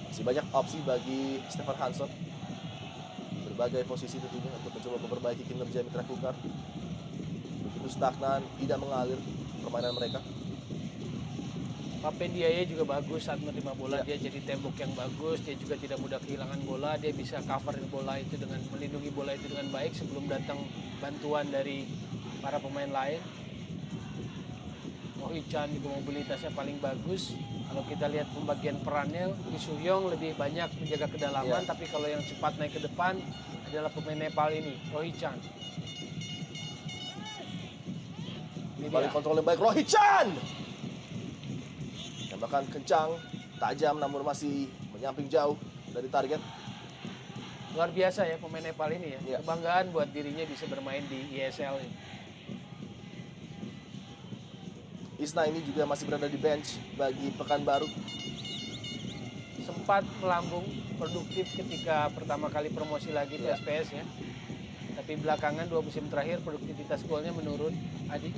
Speaker 1: Masih banyak opsi bagi Stefan Hanson. Berbagai posisi tentunya untuk mencoba memperbaiki kinerja Mitra Kukar. Begitu stagnan, tidak mengalir permainan mereka.
Speaker 2: Papen Diaye juga bagus saat menerima bola,
Speaker 1: Ya.
Speaker 2: dia jadi tembok yang bagus, dia juga tidak mudah kehilangan bola, dia bisa cover bola itu dengan melindungi bola itu dengan baik sebelum datang bantuan dari para pemain lain. Oh Chan juga mobilitasnya paling bagus. Kalau kita lihat pembagian perannya, Lee Soo-yong lebih banyak menjaga kedalaman,
Speaker 1: Ya.
Speaker 2: tapi kalau yang cepat naik ke depan adalah pemain Nepal ini, Rohit Chan. Ini
Speaker 1: Balik
Speaker 2: dia.
Speaker 1: kontrol yang baik Rohit Chan. Tembakan kencang, tajam namun masih menyamping jauh dari target.
Speaker 2: Luar biasa ya pemain Nepal ini ya.
Speaker 1: Iya.
Speaker 2: Kebanggaan buat dirinya bisa bermain di ISL ini.
Speaker 1: Isna ini juga masih berada di bench bagi Pekanbaru.
Speaker 2: Sempat melambung produktif ketika pertama kali promosi lagi di
Speaker 1: Iya.
Speaker 2: SPS ya. Tapi belakangan 2 musim terakhir produktivitas golnya menurun. Adi.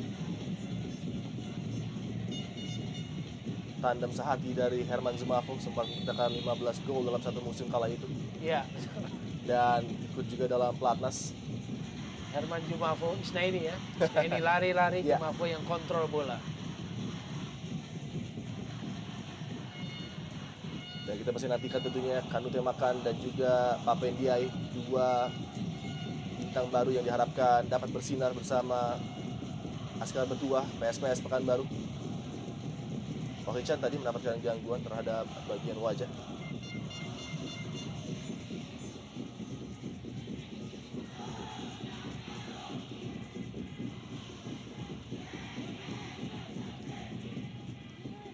Speaker 1: Tandem sehati dari Herman Zumafo sempat menciptakan 15 gol dalam satu musim kala itu.
Speaker 2: Iya.
Speaker 1: Dan ikut juga dalam pelatnas.
Speaker 2: Herman Jumafo, Isna ini ya. Isna ini lari-lari,
Speaker 1: Iya.
Speaker 2: Jumafo yang kontrol bola.
Speaker 1: Dan kita masih nantikan tentunya Kanute Makan dan juga Papen Diaye, dua bintang baru yang diharapkan dapat bersinar bersama Askar Betuah PSPS Pekanbaru. Rohit Chan tadi mendapatkan gangguan terhadap bagian wajah.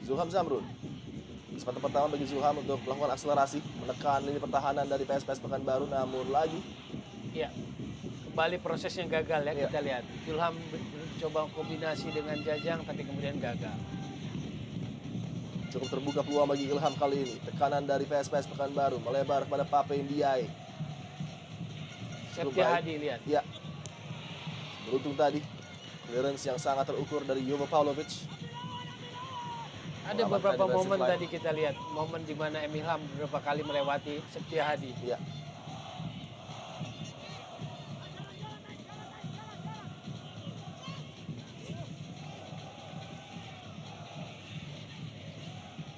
Speaker 1: Zulham Zamrun. Kesempatan pertama bagi Zulham untuk melakukan akselerasi, menekan lini pertahanan dari PSPS Pekanbaru, namun lagi
Speaker 2: Iya. Kembali prosesnya gagal ya,
Speaker 1: Iya.
Speaker 2: kita lihat. Zulham coba kombinasi dengan Jajang tapi kemudian gagal.
Speaker 1: cukup terbuka peluang bagi Ilham kali ini. Tekanan dari PSPS Pekanbaru melebar kepada Pape Ndiaye.
Speaker 2: Septia Hadi lihat.
Speaker 1: Ya, beruntung tadi clearance yang sangat terukur dari Jovo Pavlovic.
Speaker 2: Ada
Speaker 1: Mengamankan
Speaker 2: beberapa
Speaker 1: defensive
Speaker 2: momen
Speaker 1: line.
Speaker 2: tadi kita lihat, momen di mana Emilham beberapa kali melewati Septia Hadi.
Speaker 1: Ya.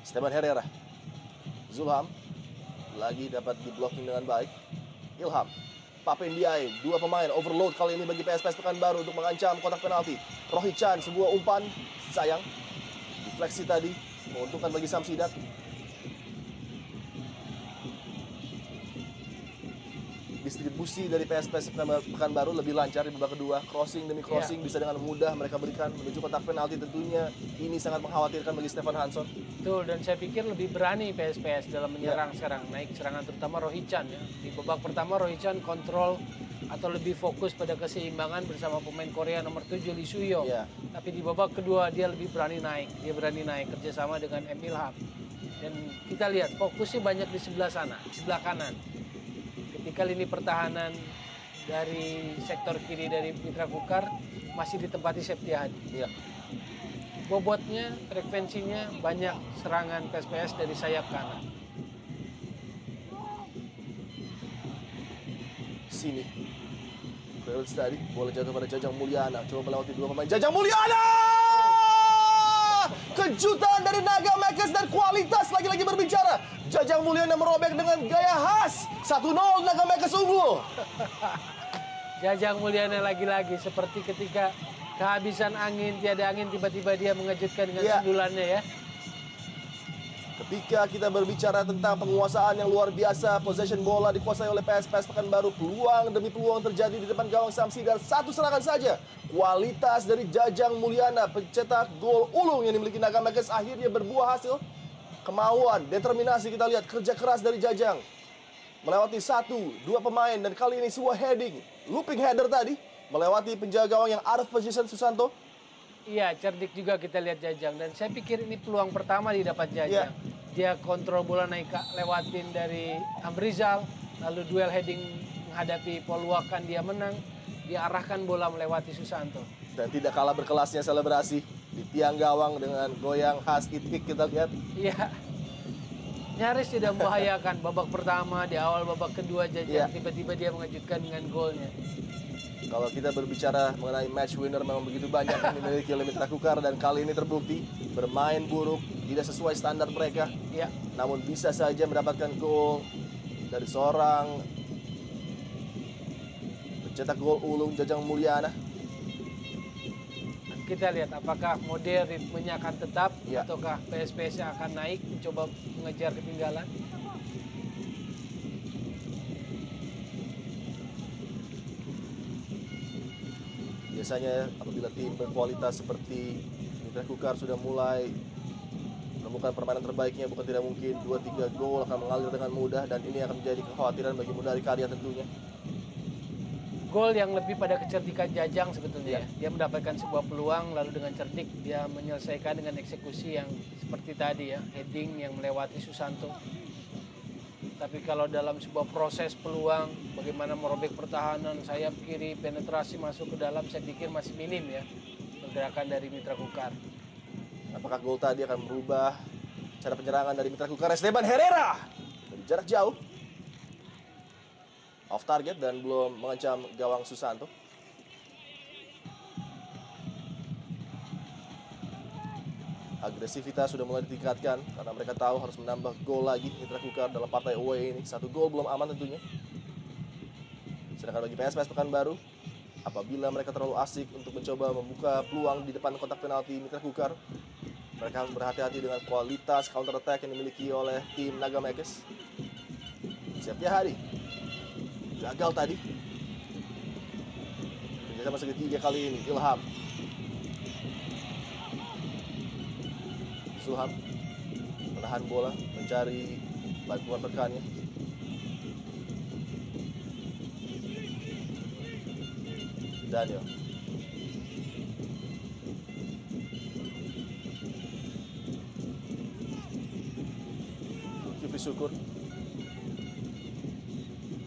Speaker 1: Steban Herrera. Zulham lagi dapat di blocking dengan baik. Ilham, Pape Ndiaye, dua pemain overload kali ini bagi PSPS Pekanbaru untuk mengancam kotak penalti. Rohit Chan, sebuah umpan, sayang. Defleksi tadi, menguntungkan bagi Samsidat. Distribusi dari PSPS Pekanbaru lebih lancar di babak kedua. Crossing demi crossing bisa dengan mudah mereka berikan menuju kotak penalti. Tentunya ini sangat mengkhawatirkan bagi Stefan Hanson.
Speaker 2: Betul, dan saya pikir lebih berani PSPS dalam menyerang sekarang. Naik serangan terutama Rohit Chan ya. Di babak pertama Rohit Chan kontrol atau lebih fokus pada keseimbangan bersama pemain Korea nomor 7 Lee Soo-yong.
Speaker 1: Ya.
Speaker 2: Tapi di babak kedua dia lebih berani naik. Dia berani naik kerjasama dengan Emilham. Dan kita lihat fokusnya banyak di sebelah sana, sebelah kanan. Ketika lini pertahanan dari sektor kiri dari Mitra Kukar masih ditempati Septia Hadi.
Speaker 1: Iya.
Speaker 2: Bobotnya, frekuensinya banyak serangan PSPS dari sayap kanan.
Speaker 1: Sini. Clearance tadi, bola jatuh pada Jajang Mulyana. Coba melewati dua pemain. Jajang Mulyana! Kejutan dari Naga Makers dan kualitas lagi-lagi berbicara. Jajang Mulyana merobek dengan gaya khas. 1-0 Naga Makers unggul.
Speaker 2: Jajang Mulyana lagi-lagi seperti ketika kehabisan angin, tiada angin, tiba-tiba dia mengejutkan dengan
Speaker 1: Iya.
Speaker 2: sundulannya ya.
Speaker 1: Ketika kita berbicara tentang penguasaan yang luar biasa, possession bola dikuasai oleh PSPS Pekanbaru, peluang demi peluang terjadi di depan gawang Samsi, dan satu serangan saja. Kualitas dari Jajang Mulyana, pencetak gol ulung yang dimiliki Nagamekes, akhirnya berbuah hasil. Kemauan, determinasi, kita lihat kerja keras dari Jajang. Melewati 1-2 pemain, dan kali ini sebuah heading, looping header tadi, melewati penjaga gawang yang out of position Susanto.
Speaker 2: Iya, cerdik juga kita lihat Jajang, dan saya pikir ini peluang pertama didapat Jajang. Dia kontrol bola naik lewatin dari Amrizal, lalu duel heading menghadapi Polwakan, dia menang, dia arahkan bola melewati Susanto.
Speaker 1: Dan tidak kalah berkelasnya selebrasi di tiang gawang dengan goyang khas Itpik, kita lihat.
Speaker 2: Iya, nyaris tidak membahayakan babak pertama, di awal babak kedua Jajang tiba-tiba dia mengejutkan dengan golnya.
Speaker 1: Kalau kita berbicara mengenai match winner, memang begitu banyak yang dimiliki oleh Mitra Kukar, dan kali ini terbukti bermain buruk, tidak sesuai standar mereka.
Speaker 2: Ya,
Speaker 1: Namun bisa saja mendapatkan gol dari seorang pencetak gol ulung Jajang Mulyana.
Speaker 2: kita lihat apakah mode ritmenya akan tetap
Speaker 1: Ya.
Speaker 2: ataukah PSPS akan naik mencoba mengejar ketinggalan.
Speaker 1: Biasanya apabila tim berkualitas seperti Mitra Kukar sudah mulai menemukan permainan terbaiknya, bukan tidak mungkin 2-3 gol akan mengalir dengan mudah, dan ini akan menjadi kekhawatiran bagi Mundari Karya tentunya.
Speaker 2: Gol yang lebih pada kecerdikan Jajang sebetulnya. Dia mendapatkan sebuah peluang lalu dengan cerdik dia menyelesaikan dengan eksekusi yang seperti tadi ya, heading yang melewati Susanto. Tapi kalau dalam sebuah proses peluang, bagaimana merobek pertahanan, sayap kiri, penetrasi masuk ke dalam, saya pikir masih minim ya pergerakan dari Mitra Kukar.
Speaker 1: Apakah gol tadi akan merubah cara penyerangan dari Mitra Kukar? Esteban Herrera dari jarak jauh, off target dan belum mengancam gawang Susanto. Agresivitas sudah mulai ditingkatkan karena mereka tahu harus menambah gol lagi Mitra Kukar dalam partai away ini. 1 gol belum aman tentunya. Sedangkan bagi PSPS Pekanbaru, apabila mereka terlalu asik untuk mencoba membuka peluang di depan kotak penalti Mitra Kukar, mereka harus berhati-hati dengan kualitas counter attack yang dimiliki oleh tim Nagamekes. Septiahari gagal tadi. Kerjasama segitiga kali ini Ilham. Zulham menahan bola, mencari bantuan rekannya. Daniel. Zulkifli Syukur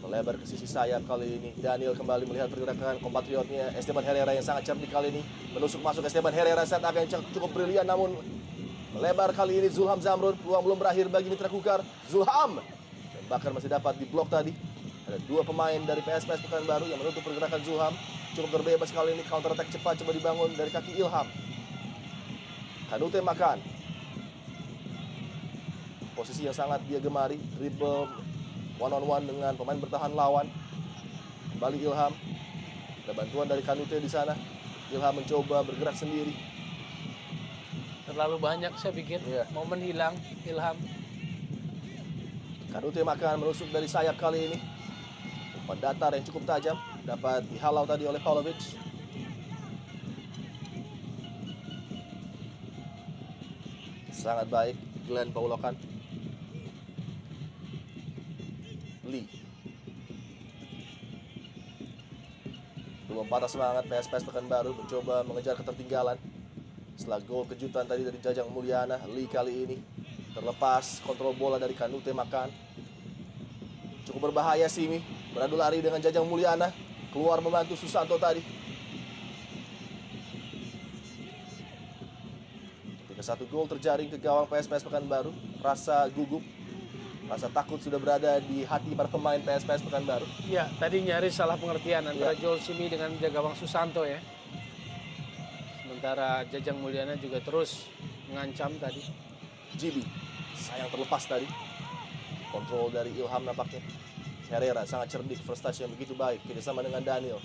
Speaker 1: melebar ke sisi sayap kali ini. Daniel kembali melihat pergerakan kompatriotnya Esteban Herrera yang sangat cerdik kali ini. Menusuk masuk Esteban Herrera, set up yang cukup brilian, namun melebar kali ini Zulham Zamrun. Peluang belum berakhir bagi Mitra Kukar. Zulham tembakan masih dapat diblok tadi. Ada 2 pemain dari PSPS Pekanbaru yang menutup pergerakan Zulham. Cukup berbebas kali ini, counter attack cepat coba dibangun dari kaki Ilham. Kanute Makan. Posisi yang sangat dia gemari, dribble one on one dengan pemain bertahan lawan. Kembali Ilham. Ada bantuan dari Kanute di sana. Ilham mencoba bergerak sendiri.
Speaker 2: Terlalu banyak saya pikir, momen hilang Ilham.
Speaker 1: Kanute Makan menusuk dari sayap kali ini. Umpan datar yang cukup tajam, dapat dihalau tadi oleh Pavlovic. Sangat baik Glenn Paulokan. Lee. Belum patah semangat PSPS Pekanbaru mencoba mengejar ketertinggalan. Setelah gol kejutan tadi dari Jajang Mulyana, Lee kali ini terlepas kontrol bola dari Kanute Makan. Cukup berbahaya Simi, beradu lari dengan Jajang Mulyana, keluar membantu Susanto tadi. Ketika 1 gol terjaring ke gawang PSPS Pekanbaru, rasa gugup, rasa takut sudah berada di hati para pemain PSPS Pekanbaru.
Speaker 2: Ya, tadi nyaris salah pengertian antara Joel Simi dengan gawang Susanto ya. Sementara Jajang Mulyana juga terus mengancam tadi.
Speaker 1: Jibi, sayang terlepas tadi. Kontrol dari Ilham nampaknya. Herrera sangat cerdik, first touch yang begitu baik. Kerjasama dengan Daniel.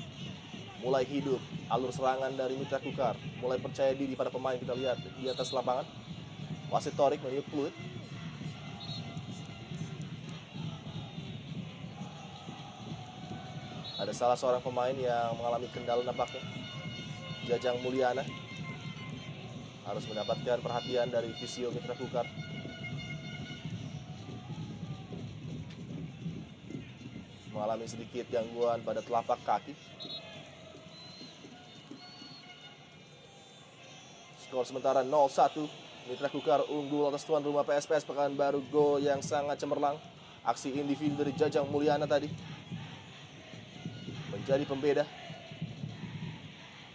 Speaker 1: Mulai hidup, alur serangan dari Mitra Kukar. Mulai percaya diri pada pemain, kita lihat di atas lapangan. Wasit Torik meniup peluit. Ada salah seorang pemain yang mengalami kendala nampaknya. Jajang Mulyana harus mendapatkan perhatian dari Visio Mitra Kukar. Mengalami sedikit gangguan pada telapak kaki. Skor sementara 0-1. Mitra Kukar unggul atas tuan rumah PSPS Pekanbaru. Gol yang sangat cemerlang. Aksi individu dari Jajang Mulyana tadi menjadi pembeda.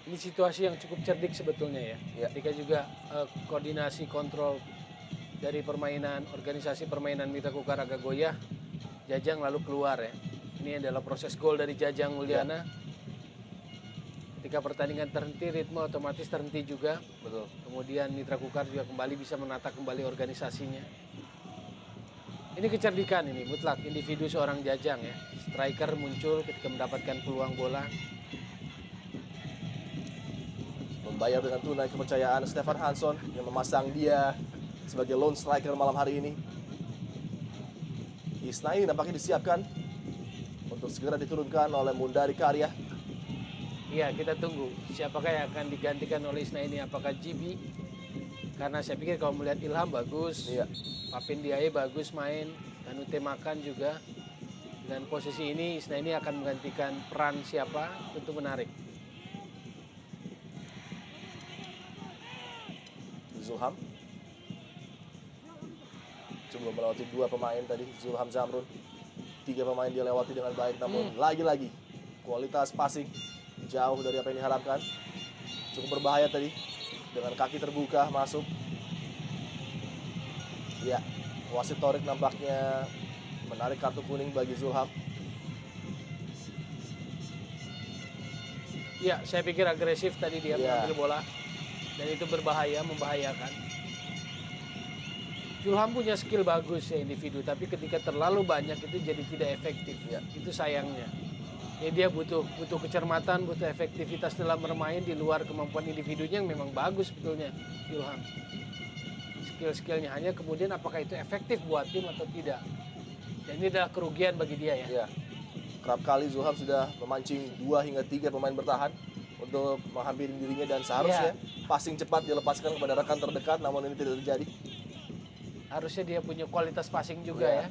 Speaker 2: Ini situasi yang cukup cerdik sebetulnya ya.
Speaker 1: Ya.
Speaker 2: Ketika juga koordinasi kontrol dari permainan, organisasi permainan Mitra Kukar agak goyah, Jajang lalu keluar ya. Ini adalah proses gol dari Jajang Mulyana. Ketika pertandingan terhenti, ritme otomatis terhenti juga.
Speaker 1: Betul.
Speaker 2: Kemudian Mitra Kukar juga kembali bisa menata kembali organisasinya. Ini kecerdikan ini, mutlak individu seorang Jajang ya. Striker muncul ketika mendapatkan peluang bola.
Speaker 1: Membayar dengan tunai kepercayaan Stefan Hansson yang memasang dia sebagai lone striker malam hari ini. Isnaini nampaknya disiapkan untuk segera diturunkan oleh Mundari Karya.
Speaker 2: Iya, kita tunggu siapakah yang akan digantikan oleh Isnaini, apakah GB? Karena saya pikir kalau melihat Ilham bagus,
Speaker 1: Iya.
Speaker 2: Papin Diaye bagus main, Kanute Makan juga. Dengan posisi ini Isnaini akan menggantikan peran siapa, tentu menarik.
Speaker 1: Zulham sebelum melewati dua pemain tadi, Zulham Zamrun. Tiga pemain dia lewati dengan baik, namun lagi-lagi kualitas passing jauh dari apa yang diharapkan. Cukup berbahaya tadi dengan kaki terbuka masuk. Ya, wasit Torik nampaknya menarik kartu kuning bagi Zulham.
Speaker 2: Ya, saya pikir agresif tadi dia
Speaker 1: Iya.
Speaker 2: mengambil bola. Dan itu berbahaya, membahayakan. Zulham punya skill bagus ya individu, tapi ketika terlalu banyak itu jadi tidak efektif.
Speaker 1: Ya.
Speaker 2: Itu sayangnya. Ya, dia butuh kecermatan, butuh efektivitas dalam bermain di luar kemampuan individunya yang memang bagus sebetulnya Zulham. Skill-skillnya hanya kemudian apakah itu efektif buat tim atau tidak. Dan ini adalah kerugian bagi dia ya.
Speaker 1: Ya, kerap kali Zulham sudah memancing 2 hingga 3 pemain bertahan untuk menghampiri dirinya, dan seharusnya passing cepat dilepaskan kepada rekan terdekat, namun ini tidak terjadi.
Speaker 2: Harusnya dia punya kualitas passing juga
Speaker 1: Ya.
Speaker 2: ya.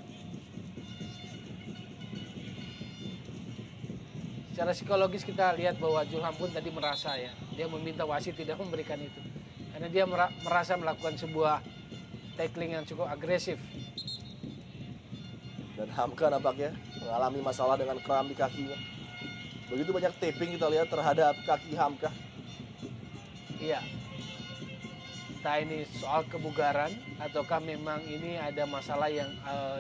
Speaker 2: Secara psikologis kita lihat bahwa Zulham pun tadi merasa ya, dia meminta wasit tidak memberikan itu. Karena dia merasa melakukan sebuah tackling yang cukup agresif.
Speaker 1: Dan Hamka nampaknya mengalami masalah dengan kram di kakinya. Begitu banyak taping kita lihat terhadap kaki Hamka.
Speaker 2: Iya. Entah ini soal kebugaran ataukah memang ini ada masalah yang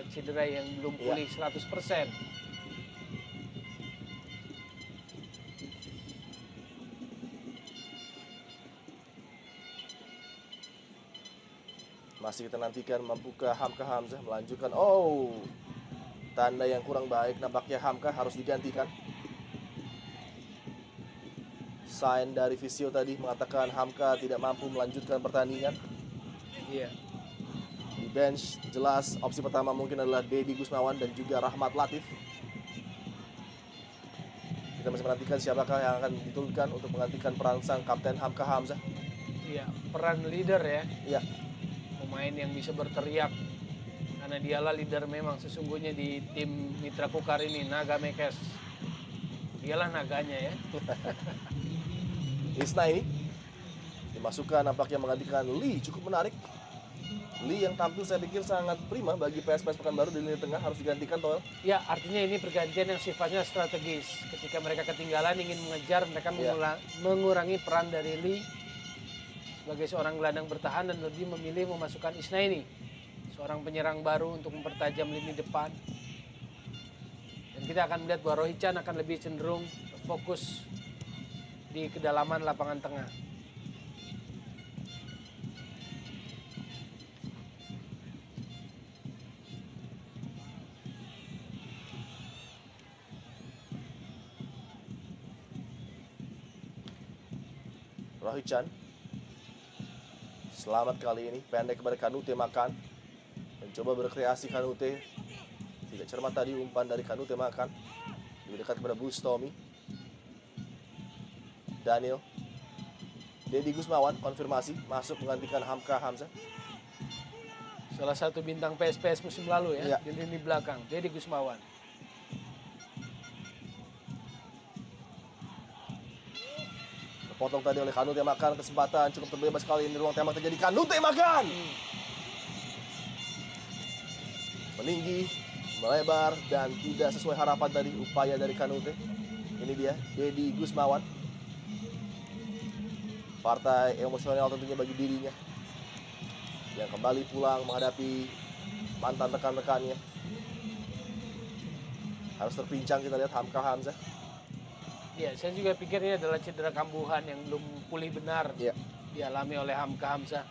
Speaker 2: cedera yang belum pulih 100%.
Speaker 1: Masih kita nantikan mampukah Hamka Hamzah melanjutkan. Oh, tanda yang kurang baik, nampaknya Hamka harus digantikan. Sign dari Visio tadi mengatakan Hamka tidak mampu melanjutkan pertandingan.
Speaker 2: Iya.
Speaker 1: Di bench jelas opsi pertama mungkin adalah Dedi Gusmawan dan juga Rahmat Latif. Kita masih menantikan siapakah yang akan diturunkan untuk menggantikan peran sang kapten Hamka Hamzah.
Speaker 2: Iya, peran leader ya.
Speaker 1: Iya,
Speaker 2: Pemain yang bisa berteriak. Karena dialah leader memang sesungguhnya di tim Mitra Kukar ini, Naga Mekes. Dialah naganya ya.
Speaker 1: Isnaini dimasukkan nampaknya menggantikan Lee, cukup menarik. Lee yang tampil saya pikir sangat prima bagi PSPS Pekanbaru di lini tengah, harus digantikan Toel.
Speaker 2: Ya, artinya ini pergantian yang sifatnya strategis. Ketika mereka ketinggalan ingin mengejar, mereka mengurangi peran dari Lee sebagai seorang gelandang bertahan dan lebih memilih memasukkan Isnaini, seorang penyerang baru untuk mempertajam lini depan. Dan kita akan melihat bahwa Rohichan akan lebih cenderung fokus di kedalaman lapangan tengah.
Speaker 1: Rohichan selamat kali ini, pendek kepada Kanute Makan. Mencoba berkreasi Kanute. Tidak cermat tadi umpan dari Kanute Makan. Lebih Mendekat kepada Bustomi. Daniel. Dedi Gusmawan konfirmasi masuk menggantikan Hamka Hamzah.
Speaker 2: Salah satu bintang PSPS musim lalu ya,
Speaker 1: Iya.
Speaker 2: di lini belakang, Dedi Gusmawan.
Speaker 1: Potong tadi oleh Kanute Makan, kesempatan cukup terbebas kali ini, ruang tembak terjadi. Kanute Makan meninggi, melebar, dan tidak sesuai harapan tadi upaya dari Kanute. Ini dia Dedi Gusmawan. Partai emosional tentunya bagi dirinya, yang kembali pulang menghadapi mantan rekan-rekannya. Harus terpincang, kita lihat Hamka Hamzah.
Speaker 2: Ya, saya juga pikir ini adalah cedera kambuhan yang belum pulih benar
Speaker 1: Iya.
Speaker 2: dialami oleh Hamka Hamzah.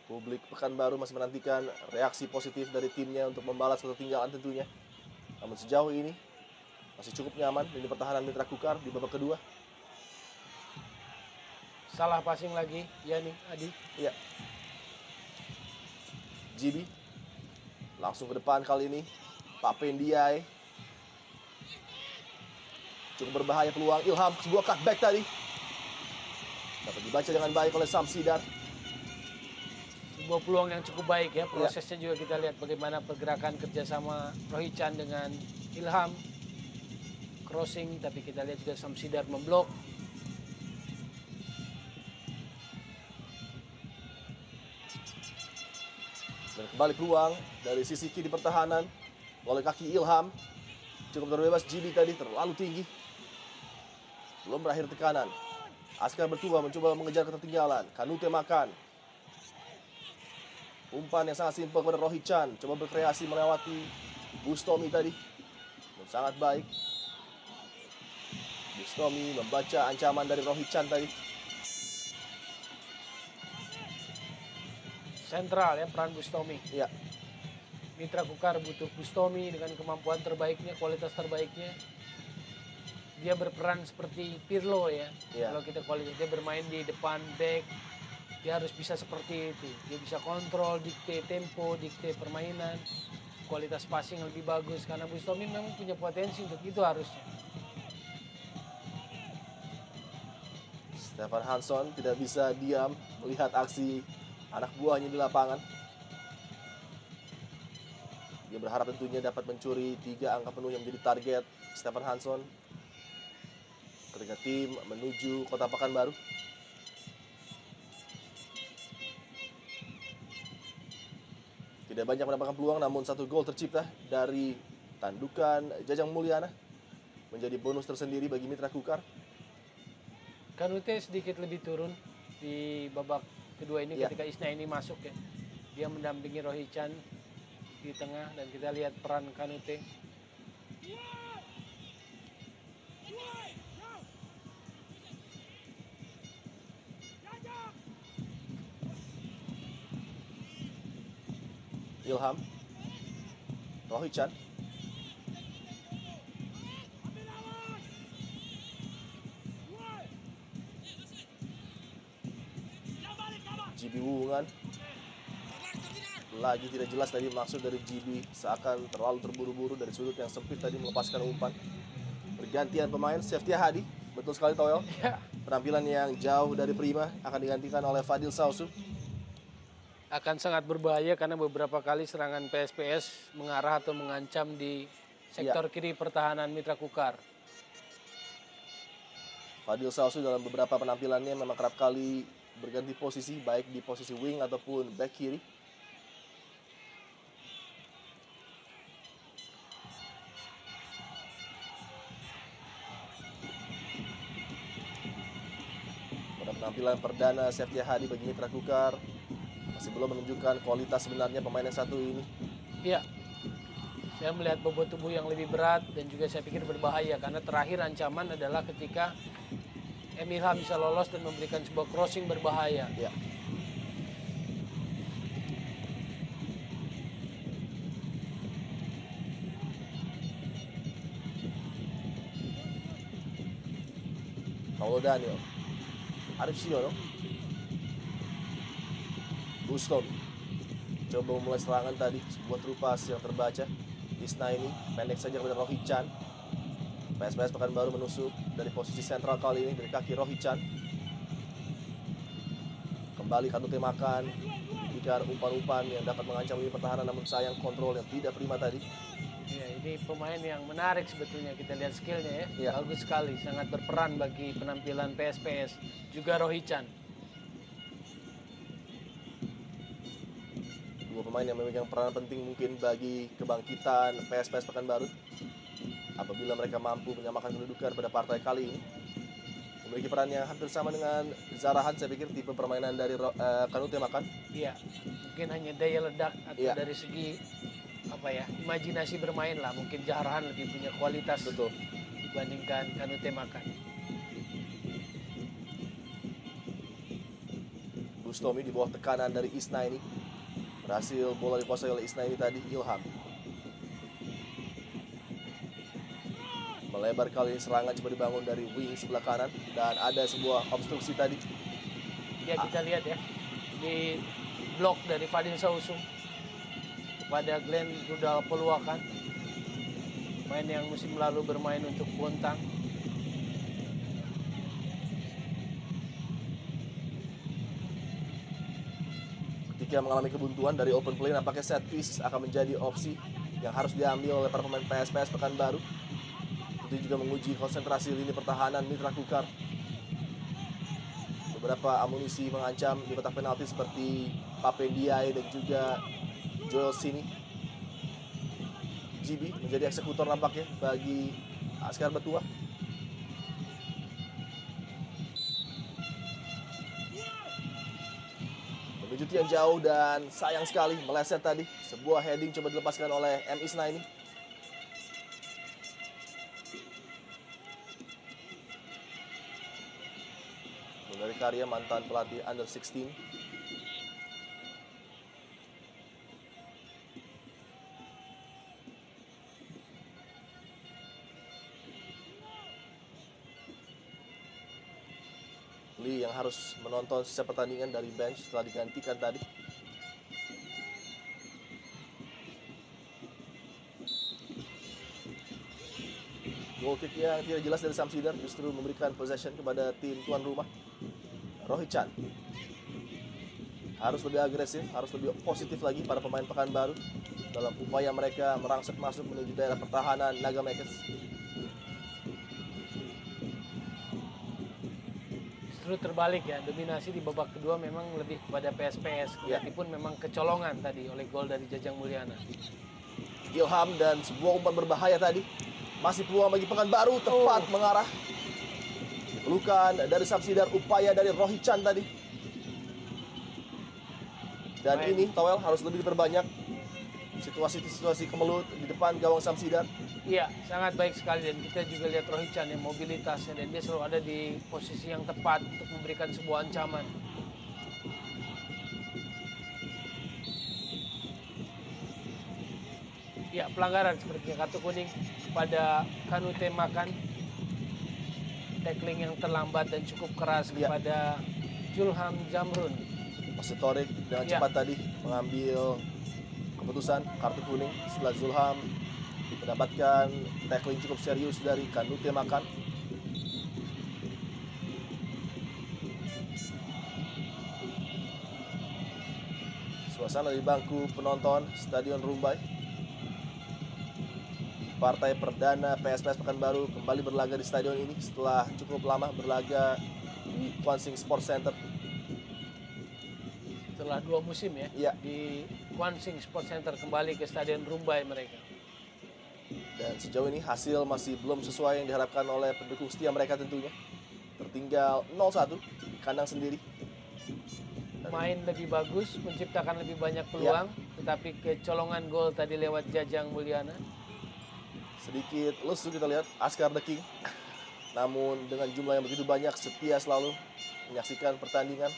Speaker 1: Publik Pekanbaru masih menantikan reaksi positif dari timnya untuk membalas ketertinggalan tentunya. Namun sejauh ini masih cukup nyaman lini pertahanan Mitra Kukar di babak kedua.
Speaker 2: Salah passing lagi, ya nih Adi.
Speaker 1: Iya. Gibi langsung ke depan kali ini. Papendiai. Cukup berbahaya peluang. Ilham, sebuah cutback tadi. Dapat dibaca dengan baik oleh Samsidar.
Speaker 2: Sebuah peluang yang cukup baik ya, prosesnya juga kita lihat bagaimana pergerakan kerjasama Rohichan dengan Ilham. Crossing, tapi kita lihat juga Samsidar memblok.
Speaker 1: Dan kembali peluang dari sisi kiri pertahanan oleh kaki Ilham. Cukup terbebas, Gibi tadi terlalu tinggi. Belum berakhir tekanan. Askar bertuah mencoba mengejar ketertinggalan. Kanute Makan. Umpan yang sangat simpel kepada Rohichan. Coba berkreasi melewati Bustomi tadi. Dan sangat baik. Bustomi membaca ancaman dari Rohichan tadi.
Speaker 2: Sentral ya peran Bustomi.
Speaker 1: Iya.
Speaker 2: Mitra Kukar butuh Bustomi dengan kemampuan terbaiknya, kualitas terbaiknya. Dia berperan seperti Pirlo ya.
Speaker 1: Iya.
Speaker 2: Kalau kita kualitas dia bermain di depan back, dia harus bisa seperti itu. Dia bisa kontrol, dikte tempo, dikte permainan, kualitas passing lebih bagus karena Bustomi memang punya potensi untuk itu harusnya.
Speaker 1: Stefan Hansson tidak bisa diam melihat aksi anak buahnya di lapangan. Dia berharap tentunya dapat mencuri 3 angka penuh yang menjadi target Stefan Hansson ketika tim menuju Kota Pekanbaru. Tidak banyak mendapatkan peluang, namun 1 gol tercipta dari tandukan Jajang Mulyana menjadi bonus tersendiri bagi Mitra Kukar.
Speaker 2: Kanute sedikit lebih turun di babak kedua ini
Speaker 1: Ya.
Speaker 2: ketika Isna ini masuk ya. Dia mendampingi Rohichan di tengah dan kita lihat peran Kanute.
Speaker 1: Ilham, Rohichan, Gibi Wuungan. Lagi tidak jelas tadi maksud dari Gibi, seakan terlalu terburu-buru dari sudut yang sempit tadi melepaskan umpan. Pergantian pemain, Seftia Hadi, betul sekali Toel.
Speaker 2: Ya,
Speaker 1: Penampilan yang jauh dari prima akan digantikan oleh Fadil Sausu.
Speaker 2: akan sangat berbahaya karena beberapa kali serangan PSPS mengarah atau mengancam di sektor kiri pertahanan Mitra Kukar.
Speaker 1: Fadil Sausu dalam beberapa penampilannya memang kerap kali berganti posisi, baik di posisi wing ataupun back kiri. Pada penampilan perdana Seftia Hadi bagi Mitra Kukar, masih belum menunjukkan kualitas sebenarnya pemain yang satu ini.
Speaker 2: Iya, saya melihat bobot tubuh yang lebih berat dan juga saya pikir berbahaya karena terakhir ancaman adalah ketika Ilham bisa lolos dan memberikan sebuah crossing berbahaya.
Speaker 1: Ya. Paulo Daniel, Arif Siono, Bustomi coba memulai serangan tadi, sebuah terupas yang terbaca. Isna ini pendek saja kepada Rohichan. PSPS Pekanbaru menusuk dari posisi sentral kali ini dari kaki Rohichan. Kembali Kanute makan, berikan umpan-umpan yang dapat mengancam lini pertahanan, namun sayang kontrol yang tidak prima tadi.
Speaker 2: Ya, ini pemain yang menarik sebetulnya, kita lihat skillnya ya.
Speaker 1: Iya.
Speaker 2: Bagus sekali, sangat berperan bagi penampilan PSPS. Juga Rohichan.
Speaker 1: Dua pemain yang memegang peranan penting mungkin bagi kebangkitan PSPS Pekanbaru apabila mereka mampu menyamakan kedudukan pada partai kali ini. Memiliki peran yang hampir sama dengan Zarahan, saya pikir tipe permainan dari Kanute makan.
Speaker 2: Iya, mungkin hanya daya ledak atau
Speaker 1: Iya.
Speaker 2: dari segi apa ya, imajinasi bermain lah. Mungkin Zarahan lebih punya kualitas
Speaker 1: Betul.
Speaker 2: dibandingkan Kanute makan.
Speaker 1: Bustomi di bawah tekanan dari Isna ini. Berhasil bola dikuasai oleh Isna ini tadi, Ilham. Melebar kali ini serangan coba dibangun dari wing sebelah kanan. Dan ada sebuah obstruksi tadi.
Speaker 2: Ya, kita lihat ya, di blok dari Fadil Sausum kepada Glenn Rudal Peluakan, main yang musim lalu bermain untuk Bontang.
Speaker 1: Ketika mengalami kebuntuan dari open play, nampaknya set piece akan menjadi opsi yang harus diambil oleh para pemain PSPS Pekanbaru. Itu juga menguji konsentrasi lini pertahanan Mitra Kukar. Beberapa amunisi mengancam di kotak penalti seperti Pape Ndiaye dan juga Joel Sini. GB menjadi eksekutor nampaknya bagi Askar Batua. Menuju tiang jauh dan sayang sekali meleset tadi. Sebuah heading coba dilepaskan oleh M. Isna ini. Dari Karya, mantan pelatih under 16. Lee yang harus menonton sisa pertandingan dari bench setelah digantikan tadi. Goal kick yang tidak jelas dari Samsidar justru memberikan possession kepada tim tuan rumah. Rohichan harus lebih agresif, harus lebih positif lagi para pemain Pekanbaru dalam upaya mereka merangsek masuk menuju daerah pertahanan Nagamekers.
Speaker 2: Justru terbalik ya, dominasi di babak kedua memang lebih kepada PSPS.
Speaker 1: Ya.
Speaker 2: Meskipun memang kecolongan tadi oleh gol dari Jajang Mulyana.
Speaker 1: Ilham dan sebuah umpan berbahaya tadi. Masih peluang bagi Pekanbaru, tepat mengarah. Pelukan dari Samsidar, upaya dari Rohichan tadi. Dan
Speaker 2: Baik.
Speaker 1: ini Towel harus lebih diperbanyak situasi-situasi kemelut di depan gawang Samsidar.
Speaker 2: Iya, sangat baik sekali, dan kita juga lihat Rohichan yang mobilitasnya, dan dia selalu ada di posisi yang tepat untuk memberikan sebuah ancaman. Ya, pelanggaran sepertinya, kartu kuning pada Kanute makan. Tackling yang terlambat dan cukup keras
Speaker 1: Ya.
Speaker 2: kepada Julham Jamrun.
Speaker 1: Masih Torik dengan
Speaker 2: Ya.
Speaker 1: cepat tadi mengambil keputusan kartu kuning setelah Zulham mendapatkan tackling cukup serius dari Kanute makan. Suasana di bangku penonton Stadion Rumbai. Partai perdana PSPS Pekanbaru kembali berlaga di stadion ini setelah cukup lama berlaga di Kwansing Sports Center.
Speaker 2: Setelah 2 musim ya,
Speaker 1: Iya.
Speaker 2: di Kwansing Sports Center kembali ke Stadion Rumbai mereka.
Speaker 1: Dan sejauh ini hasil masih belum sesuai yang diharapkan oleh pendukung setia mereka tentunya. Tertinggal 0-1 di kandang sendiri. Dan
Speaker 2: Main lebih bagus, menciptakan lebih banyak peluang, tetapi kecolongan gol tadi lewat Jajang Mulyana.
Speaker 1: sedikit lesu kita lihat Askar the King. Namun dengan jumlah yang begitu banyak, setia selalu menyaksikan pertandingan.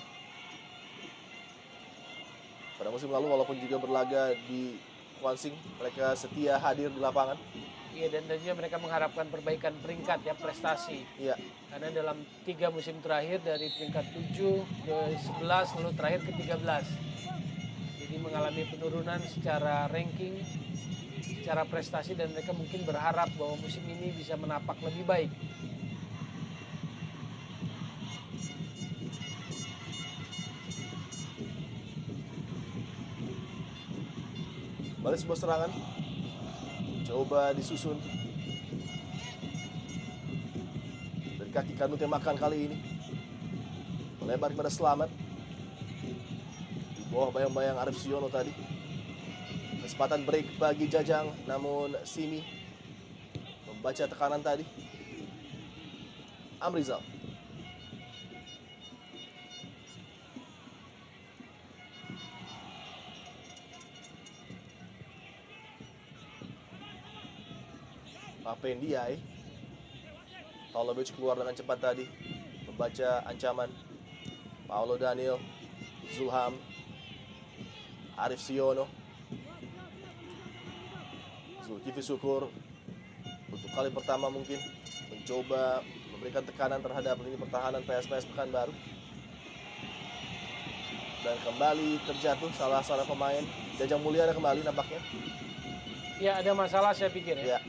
Speaker 1: Pada musim lalu walaupun juga berlaga di Kwansing, mereka setia hadir di lapangan.
Speaker 2: Iya, dan tentunya mereka mengharapkan perbaikan peringkat ya, prestasi.
Speaker 1: Iya,
Speaker 2: Karena dalam 3 musim terakhir dari peringkat 7 ke 11 lalu terakhir ke 13. Jadi mengalami penurunan secara ranking, secara prestasi, dan mereka mungkin berharap bahwa musim ini bisa menapak lebih baik.
Speaker 1: balik sebuah serangan. Coba disusun. Dari kaki Kanute Makan kali ini. Melebar kepada Slamet. Di bawah bayang-bayang Arif Siono tadi. Kesempatan break bagi Jajang, namun Simi membaca tekanan tadi. Amrizal. Pape Ndiaye. Pavlovic keluar dengan cepat tadi, membaca ancaman. Paulo Daniel, Zulham, Arif Siono, Zulkifli Syukur untuk kali pertama mungkin mencoba memberikan tekanan terhadap lini pertahanan PSPS Pekanbaru. Dan kembali terjatuh salah seorang pemain. Jajang Mulyana kembali nampaknya.
Speaker 2: Ya, ada masalah saya pikir ya.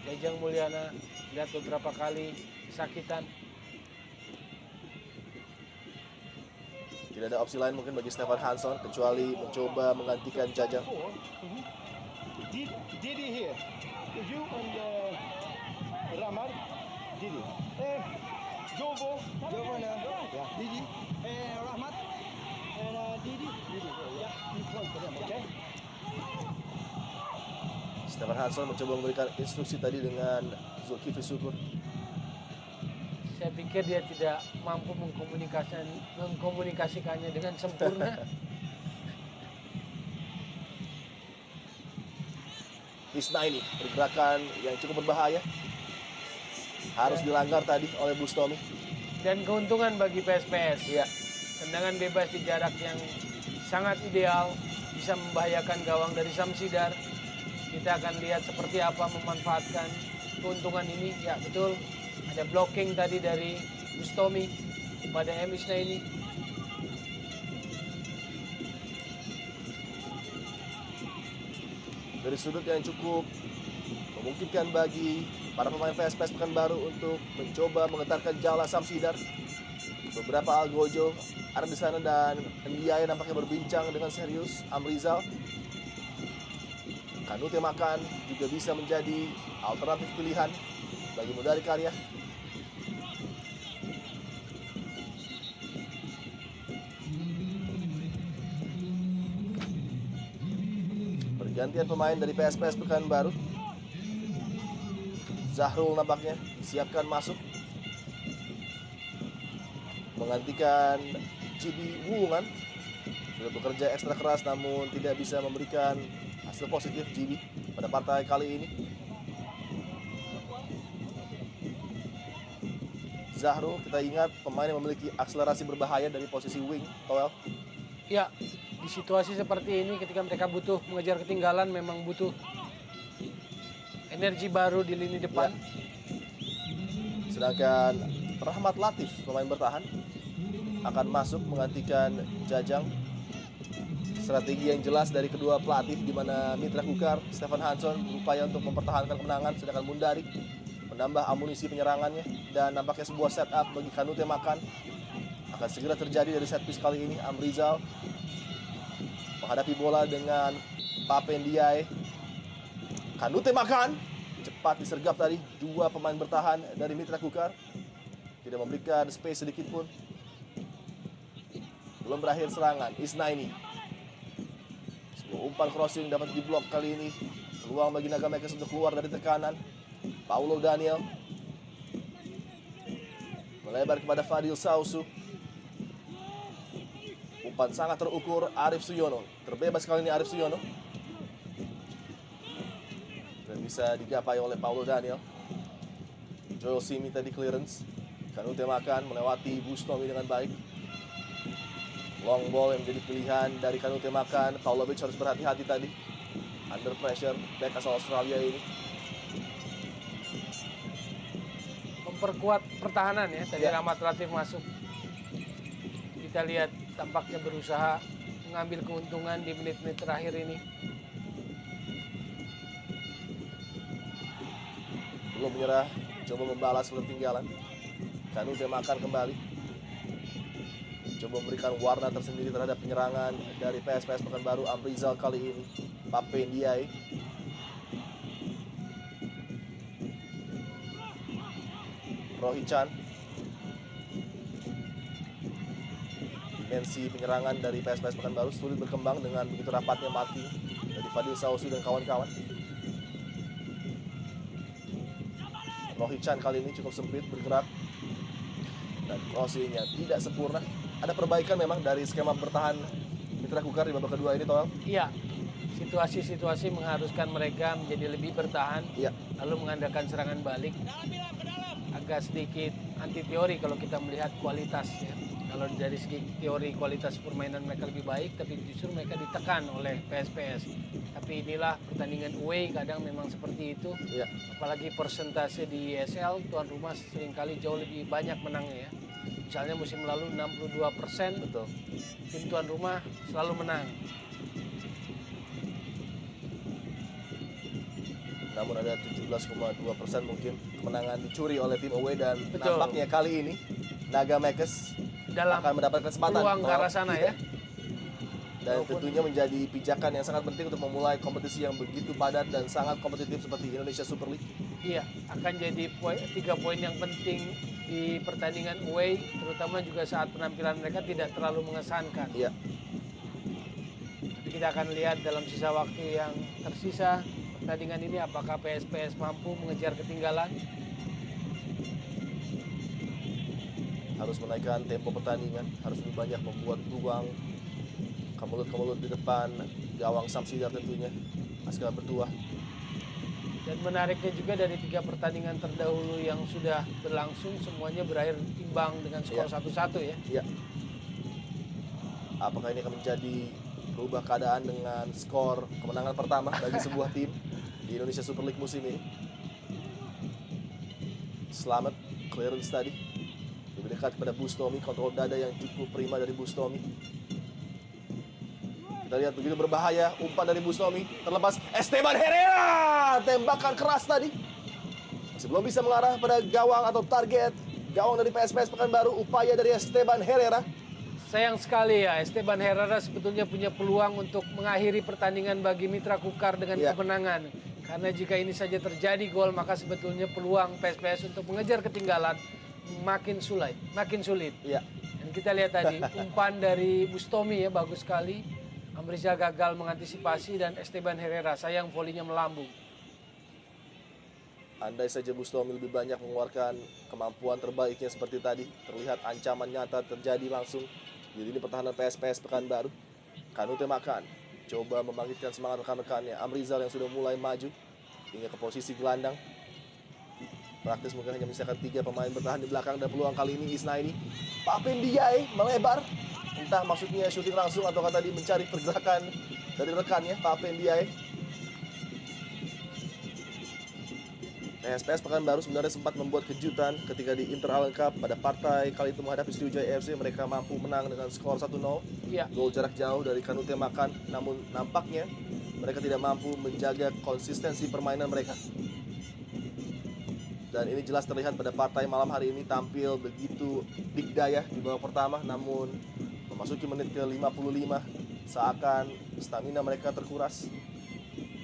Speaker 1: Ya,
Speaker 2: Jajang Mulyana lihat beberapa kali kesakitan.
Speaker 1: tidak ada opsi lain mungkin bagi Stefan Hansson kecuali mencoba menggantikan Jajang.
Speaker 3: Didi here. You and Ramar. Didi. Jovo. Yeah. Didi. Rahmat. And Didi. Yeah. You close to them, okay?
Speaker 1: Stefan Hansson mencoba memberikan instruksi tadi dengan Zulkifli Syukur.
Speaker 2: Saya pikir dia tidak mampu mengkomunikasikannya dengan sempurna.
Speaker 1: Isnaini pergerakan yang cukup berbahaya. Harus dilanggar tadi oleh Bustomi.
Speaker 2: Dan keuntungan bagi PSPS.
Speaker 1: Iya,
Speaker 2: Tendangan bebas di jarak yang sangat ideal, bisa membahayakan gawang dari Samsidar. Kita akan lihat seperti apa memanfaatkan keuntungan ini. Ya betul, ada blocking tadi dari Bustomi pada M. Isnaini.
Speaker 1: dari sudut yang cukup memungkinkan bagi para pemain PSPS Pekanbaru untuk mencoba menggetarkan jala Samsidar. Beberapa Algojo ada di sana dan Ndiaye nampaknya berbincang dengan serius. Amrizal, Kanute Makan juga bisa menjadi alternatif pilihan bagi Mudari Karya. Pergantian pemain dari PSPS Pekanbaru. Zahrul nampaknya disiapkan masuk menggantikan Cibi Wuungan. Sudah bekerja ekstra keras namun tidak bisa memberikan hasil positif Cibi pada partai kali ini. Zahrul, kita ingat pemain yang memiliki akselerasi berbahaya dari posisi wing, Toel.
Speaker 2: Ya, di situasi seperti ini ketika mereka butuh mengejar ketinggalan memang butuh energi baru di lini depan.
Speaker 1: Sedangkan Rahmat Latif, pemain bertahan, akan masuk menggantikan Jajang. Strategi yang jelas dari kedua pelatih di mana Mitra Kukar, Stefan Hansson berupaya untuk mempertahankan kemenangan, sedangkan Mundari menambah amunisi penyerangannya. Dan nampaknya sebuah setup bagi Kanute Makan akan segera terjadi dari set piece kali ini. Amrizal menghadapi bola dengan Pape Ndiaye. Kanute Makan cepat disergap tadi dua pemain bertahan dari Mitra Kukar, tidak memberikan space sedikit pun. Belum berakhir serangan. Isnaini, sebuah umpan crossing dapat diblok kali ini. Peluang bagi Nagamekers untuk keluar dari tekanan. Paulo Daniel melebar kepada Fadil Sausu. Umpan sangat terukur. Arif Suyono terbebas kali ini. Arif Suyono dan bisa digapai oleh Paulo Daniel. Joel Simi tadi clearance. Kanute Makan melewati Bustomi dengan baik. Long ball yang menjadi pilihan dari Kanute Makan. Paulovic harus berhati-hati tadi. Under pressure, back asal Australia ini.
Speaker 2: Memperkuat pertahanan ya, tadi
Speaker 1: Ya.
Speaker 2: Rahmat Latif masuk. Kita lihat tampaknya berusaha mengambil keuntungan di menit-menit terakhir ini.
Speaker 1: Belum menyerah, coba membalas ketertinggalan. Kanute Makan kembali. Coba memberikan warna tersendiri terhadap penyerangan dari PSPS Pekanbaru. Amrizal kali ini. Pape Ndiaye. Rohichan. Dimensi penyerangan dari PSPS Pekanbaru sulit berkembang dengan begitu rapatnya marking dari Fadil Sausu dan kawan-kawan. Rohichan kali ini cukup sempit bergerak dan crossingnya tidak sempurna. Ada perbaikan memang dari skema bertahan Mitra Kukar di babak kedua ini, Toel.
Speaker 2: Iya, situasi-situasi mengharuskan mereka menjadi lebih bertahan,
Speaker 1: Iya,
Speaker 2: lalu mengandalkan serangan balik. Agak sedikit anti teori kalau kita melihat kualitas ya. Kalau dari segi teori kualitas permainan mereka lebih baik, tapi justru mereka ditekan oleh PSPS. Tapi inilah pertandingan away kadang memang seperti itu.
Speaker 1: iya.
Speaker 2: Apalagi persentase di ESL tuan rumah seringkali jauh lebih banyak menangnya ya. Misalnya musim lalu 62%
Speaker 1: Betul.
Speaker 2: tim tuan rumah selalu menang.
Speaker 1: Namun ada 17,2% mungkin kemenangan dicuri oleh tim away dan
Speaker 2: Betul.
Speaker 1: nampaknya kali ini Naga Makers
Speaker 2: Dalam
Speaker 1: akan mendapatkan kesempatan.
Speaker 2: peluang ke
Speaker 1: Toel.
Speaker 2: arah sana ya.
Speaker 1: Dan
Speaker 2: Walaupun-
Speaker 1: tentunya menjadi pijakan yang sangat penting untuk memulai kompetisi yang begitu padat dan sangat kompetitif seperti Indonesia Super League.
Speaker 2: Iya, akan jadi 3 poin yang penting di pertandingan away, terutama juga saat penampilan mereka tidak terlalu mengesankan.
Speaker 1: Iya.
Speaker 2: Tapi kita akan lihat dalam sisa waktu yang tersisa pertandingan ini apakah PSPS mampu mengejar ketinggalan.
Speaker 1: Harus menaikkan tempo pertandingan, harus lebih banyak membuat peluang kemulut-kemulut di depan gawang Samsidar tentunya. Askara berdua.
Speaker 2: Dan menariknya juga dari 3 pertandingan terdahulu yang sudah berlangsung semuanya berakhir imbang dengan skor
Speaker 1: Iya.
Speaker 2: 1-1 ya.
Speaker 1: Iya. Apakah ini akan menjadi berubah keadaan dengan skor kemenangan pertama bagi sebuah tim di Indonesia Super League musim ini? Selamat clearance tadi. Lebih dekat kepada Bustomi, kontrol dada yang cukup prima dari Bustomi. Kita lihat begitu berbahaya, umpan dari Bustomi, terlepas Esteban Herrera, tembakan keras tadi. Masih belum bisa mengarah pada gawang atau target gawang dari PSPS Pekanbaru, upaya dari Esteban Herrera.
Speaker 2: Sayang sekali ya, Esteban Herrera sebetulnya punya peluang untuk mengakhiri pertandingan bagi Mitra Kukar dengan
Speaker 1: Iya.
Speaker 2: kemenangan. Karena jika ini saja terjadi gol, maka sebetulnya peluang PSPS untuk mengejar ketinggalan makin sulit.
Speaker 1: Iya.
Speaker 2: Dan kita lihat tadi, umpan dari Bustomi ya, bagus sekali. Amrizal gagal mengantisipasi dan Esteban Herrera, sayang volinya melambung.
Speaker 1: Andai saja Bustomi lebih banyak mengeluarkan kemampuan terbaiknya seperti tadi, terlihat ancaman nyata terjadi langsung di lini pertahanan PSPS Pekanbaru. Kanute Makan coba membangkitkan semangat rekan-rekannya. Amrizal yang sudah mulai maju hingga ke posisi gelandang. Praktis mungkin hanya menyisakan 3 pemain bertahan di belakang dan peluang kali ini Isnaini. Pape Ndiaye melebar. Entah maksudnya syuting langsung atau tadi mencari pergerakan dari rekannya Pape Ndiaye. PSPS Pekanbaru sebenarnya sempat membuat kejutan ketika di Inter Island Cup pada partai kali itu menghadapi Sriwijaya FC. Mereka mampu menang dengan skor 1-0.
Speaker 2: Iya,
Speaker 1: Gol jarak jauh dari Kanute Makan, namun nampaknya mereka tidak mampu menjaga konsistensi permainan mereka. Dan ini jelas terlihat pada partai malam hari ini tampil begitu dikdaya di babak pertama, namun memasuki menit ke-55 seakan stamina mereka terkuras.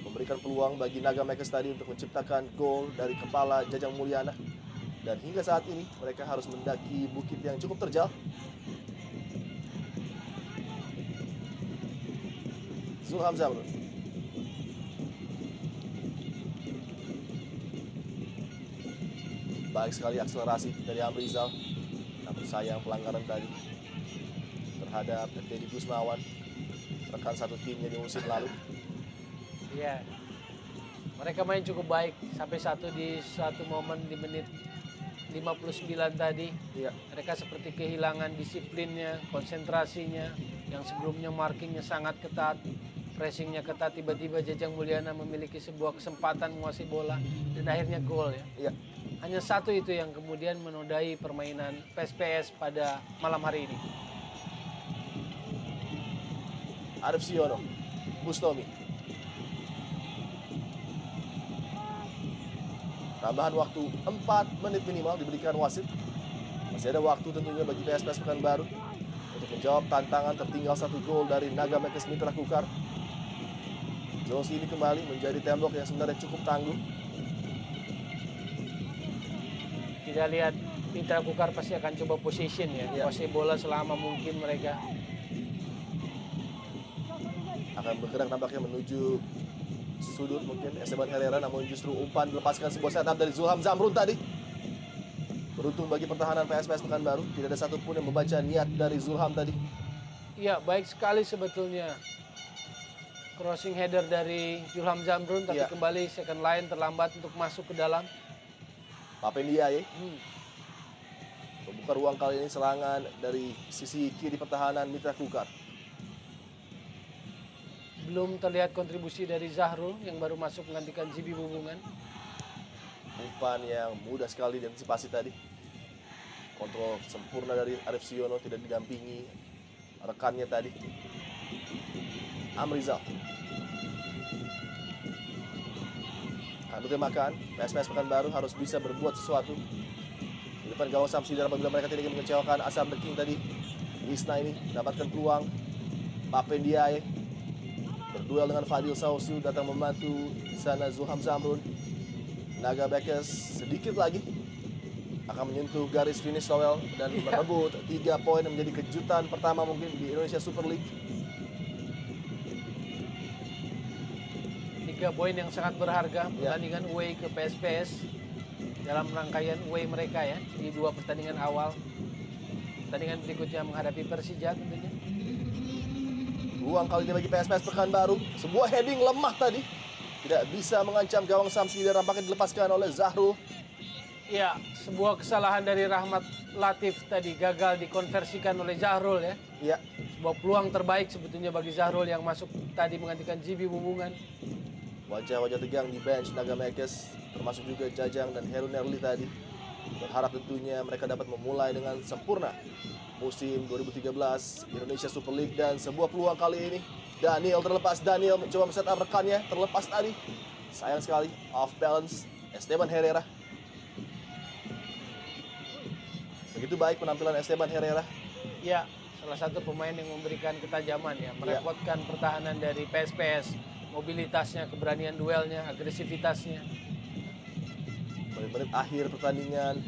Speaker 1: Memberikan peluang bagi Naga Makers tadi untuk menciptakan gol dari kepala Jajang Mulyana. Dan hingga saat ini mereka harus mendaki bukit yang cukup terjal. Zul Hamzah menurut. Baik sekali akselerasi dari Amrizal. Namun sayang pelanggaran tadi terhadap Teddy Gusmawan, rekan satu timnya di musim lalu.
Speaker 2: iya. Mereka main cukup baik sampai di satu momen di menit 59 tadi.
Speaker 1: Iya.
Speaker 2: Mereka seperti kehilangan disiplinnya, konsentrasinya, yang sebelumnya markingnya sangat ketat, pressingnya ketat, tiba-tiba Jajang Mulyana memiliki sebuah kesempatan menguasai bola dan akhirnya gol ya.
Speaker 1: Iya.
Speaker 2: Hanya satu itu yang kemudian menodai permainan PSPS pada malam hari ini.
Speaker 1: Arif Siono, Bustomi. Tambahan waktu 4 menit minimal diberikan wasit. Masih ada waktu tentunya bagi PSPS Pekanbaru untuk menjawab tantangan tertinggal 1 gol dari Naga Mekes Mitra Kukar. Josi ini kembali menjadi tembok yang sebenarnya cukup tangguh.
Speaker 2: Kita lihat Mitra Kukar pasti akan coba position ya,
Speaker 1: Iya.
Speaker 2: kuasai bola selama mungkin mereka.
Speaker 1: Akan bergerak nampaknya menuju sudut mungkin Esteban Herrera, namun justru umpan melepaskan sebuah setup dari Zulham Zamrun tadi. Beruntung bagi pertahanan PSPS Pekanbaru, tidak ada satupun yang membaca niat dari Zulham tadi.
Speaker 2: Iya, baik sekali sebetulnya. Crossing header dari Zulham Zamrun, tapi
Speaker 1: Iya.
Speaker 2: kembali second line terlambat untuk masuk ke dalam.
Speaker 1: Papendiaye membuka ruang kali ini serangan dari sisi kiri pertahanan Mitra Kukar.
Speaker 2: Belum terlihat kontribusi dari Zahrul yang baru masuk menggantikan Zibi Bubungan.
Speaker 1: Umpan yang mudah sekali diantisipasi tadi. Kontrol sempurna dari Arif Siono, tidak didampingi rekannya tadi. Amrizal. Kandut makan, PSPS Pekanbaru harus bisa berbuat sesuatu. Di depan gawang Samsider apabila mereka tidak ingin mengecewakan Asam The King tadi. Wisna ini mendapatkan peluang. Papendiaye berduel dengan Fadil Sausu, datang membantu di sana Zulham Zamrun. Naga Bekes sedikit lagi akan menyentuh garis finish towel dan merebut 3 poin yang menjadi kejutan pertama mungkin di Indonesia Super League.
Speaker 2: 3 poin yang sangat berharga pertandingan away ke PSPS dalam rangkaian away mereka ya di 2 pertandingan awal. Pertandingan berikutnya menghadapi Persija tentunya.
Speaker 1: Ruang kali ini bagi PSPS Pekanbaru. Sebuah heading lemah tadi. Tidak bisa mengancam gawang Samsider, nampaknya dilepaskan oleh Zahrul.
Speaker 2: Ya, sebuah kesalahan dari Rahmat Latif tadi gagal dikonversikan oleh Zahrul ya.
Speaker 1: Ya,
Speaker 2: Sebuah peluang terbaik sebetulnya bagi Zahrul yang masuk tadi menggantikan Zibi Bubungan.
Speaker 1: wajah-wajah tegang di bench Naga Mekes, termasuk juga Jajang dan Heru Nerli tadi. Berharap tentunya mereka dapat memulai dengan sempurna musim 2013 Indonesia Super League, dan sebuah peluang kali ini Daniel terlepas. Daniel mencoba men-set up rekannya, terlepas tadi. Sayang sekali, off balance Esteban Herrera. Begitu baik penampilan Esteban Herrera.
Speaker 2: Ya, salah satu pemain yang memberikan ketajaman ya, merepotkan pertahanan dari PSPS. Mobilitasnya, keberanian duelnya, agresivitasnya.
Speaker 1: Menit-menit akhir pertandingan,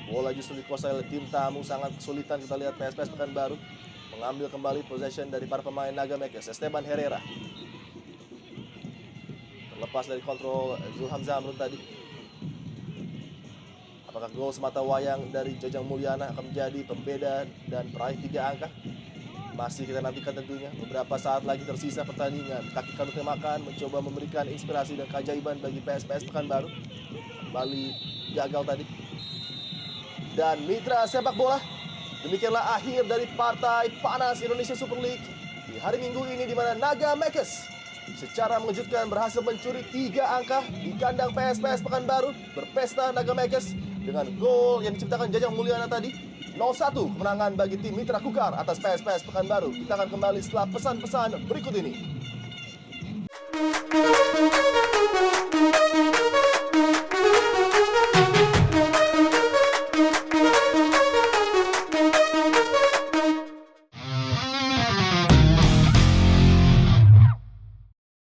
Speaker 1: bola justru dikuasai oleh tim tamu. Sangat kesulitan kita lihat PSPS Pekanbaru mengambil kembali possession dari para pemain Naga Mekes. Esteban Herrera terlepas dari kontrol Zulham Zamrun tadi. Apakah gol semata wayang dari Jajang Mulyana akan menjadi pembeda dan peraih 3 angka? Masih kita nantikan tentunya. Beberapa saat lagi tersisa pertandingan. Kaki Kanut Makan mencoba memberikan inspirasi dan keajaiban bagi PSPS Pekanbaru. Kembali gagal tadi. Dan mitra sepak bola, demikianlah akhir dari partai panas Indonesia Super League di hari Minggu ini, di mana Naga Mekes secara mengejutkan berhasil mencuri 3 angka di kandang PSPS Pekanbaru. Berpesta Naga Mekes dengan gol yang diciptakan Jajang Mulyana tadi. 0-1 kemenangan bagi tim Mitra Kukar atas PSPS Pekanbaru. Kita akan kembali setelah pesan-pesan berikut ini.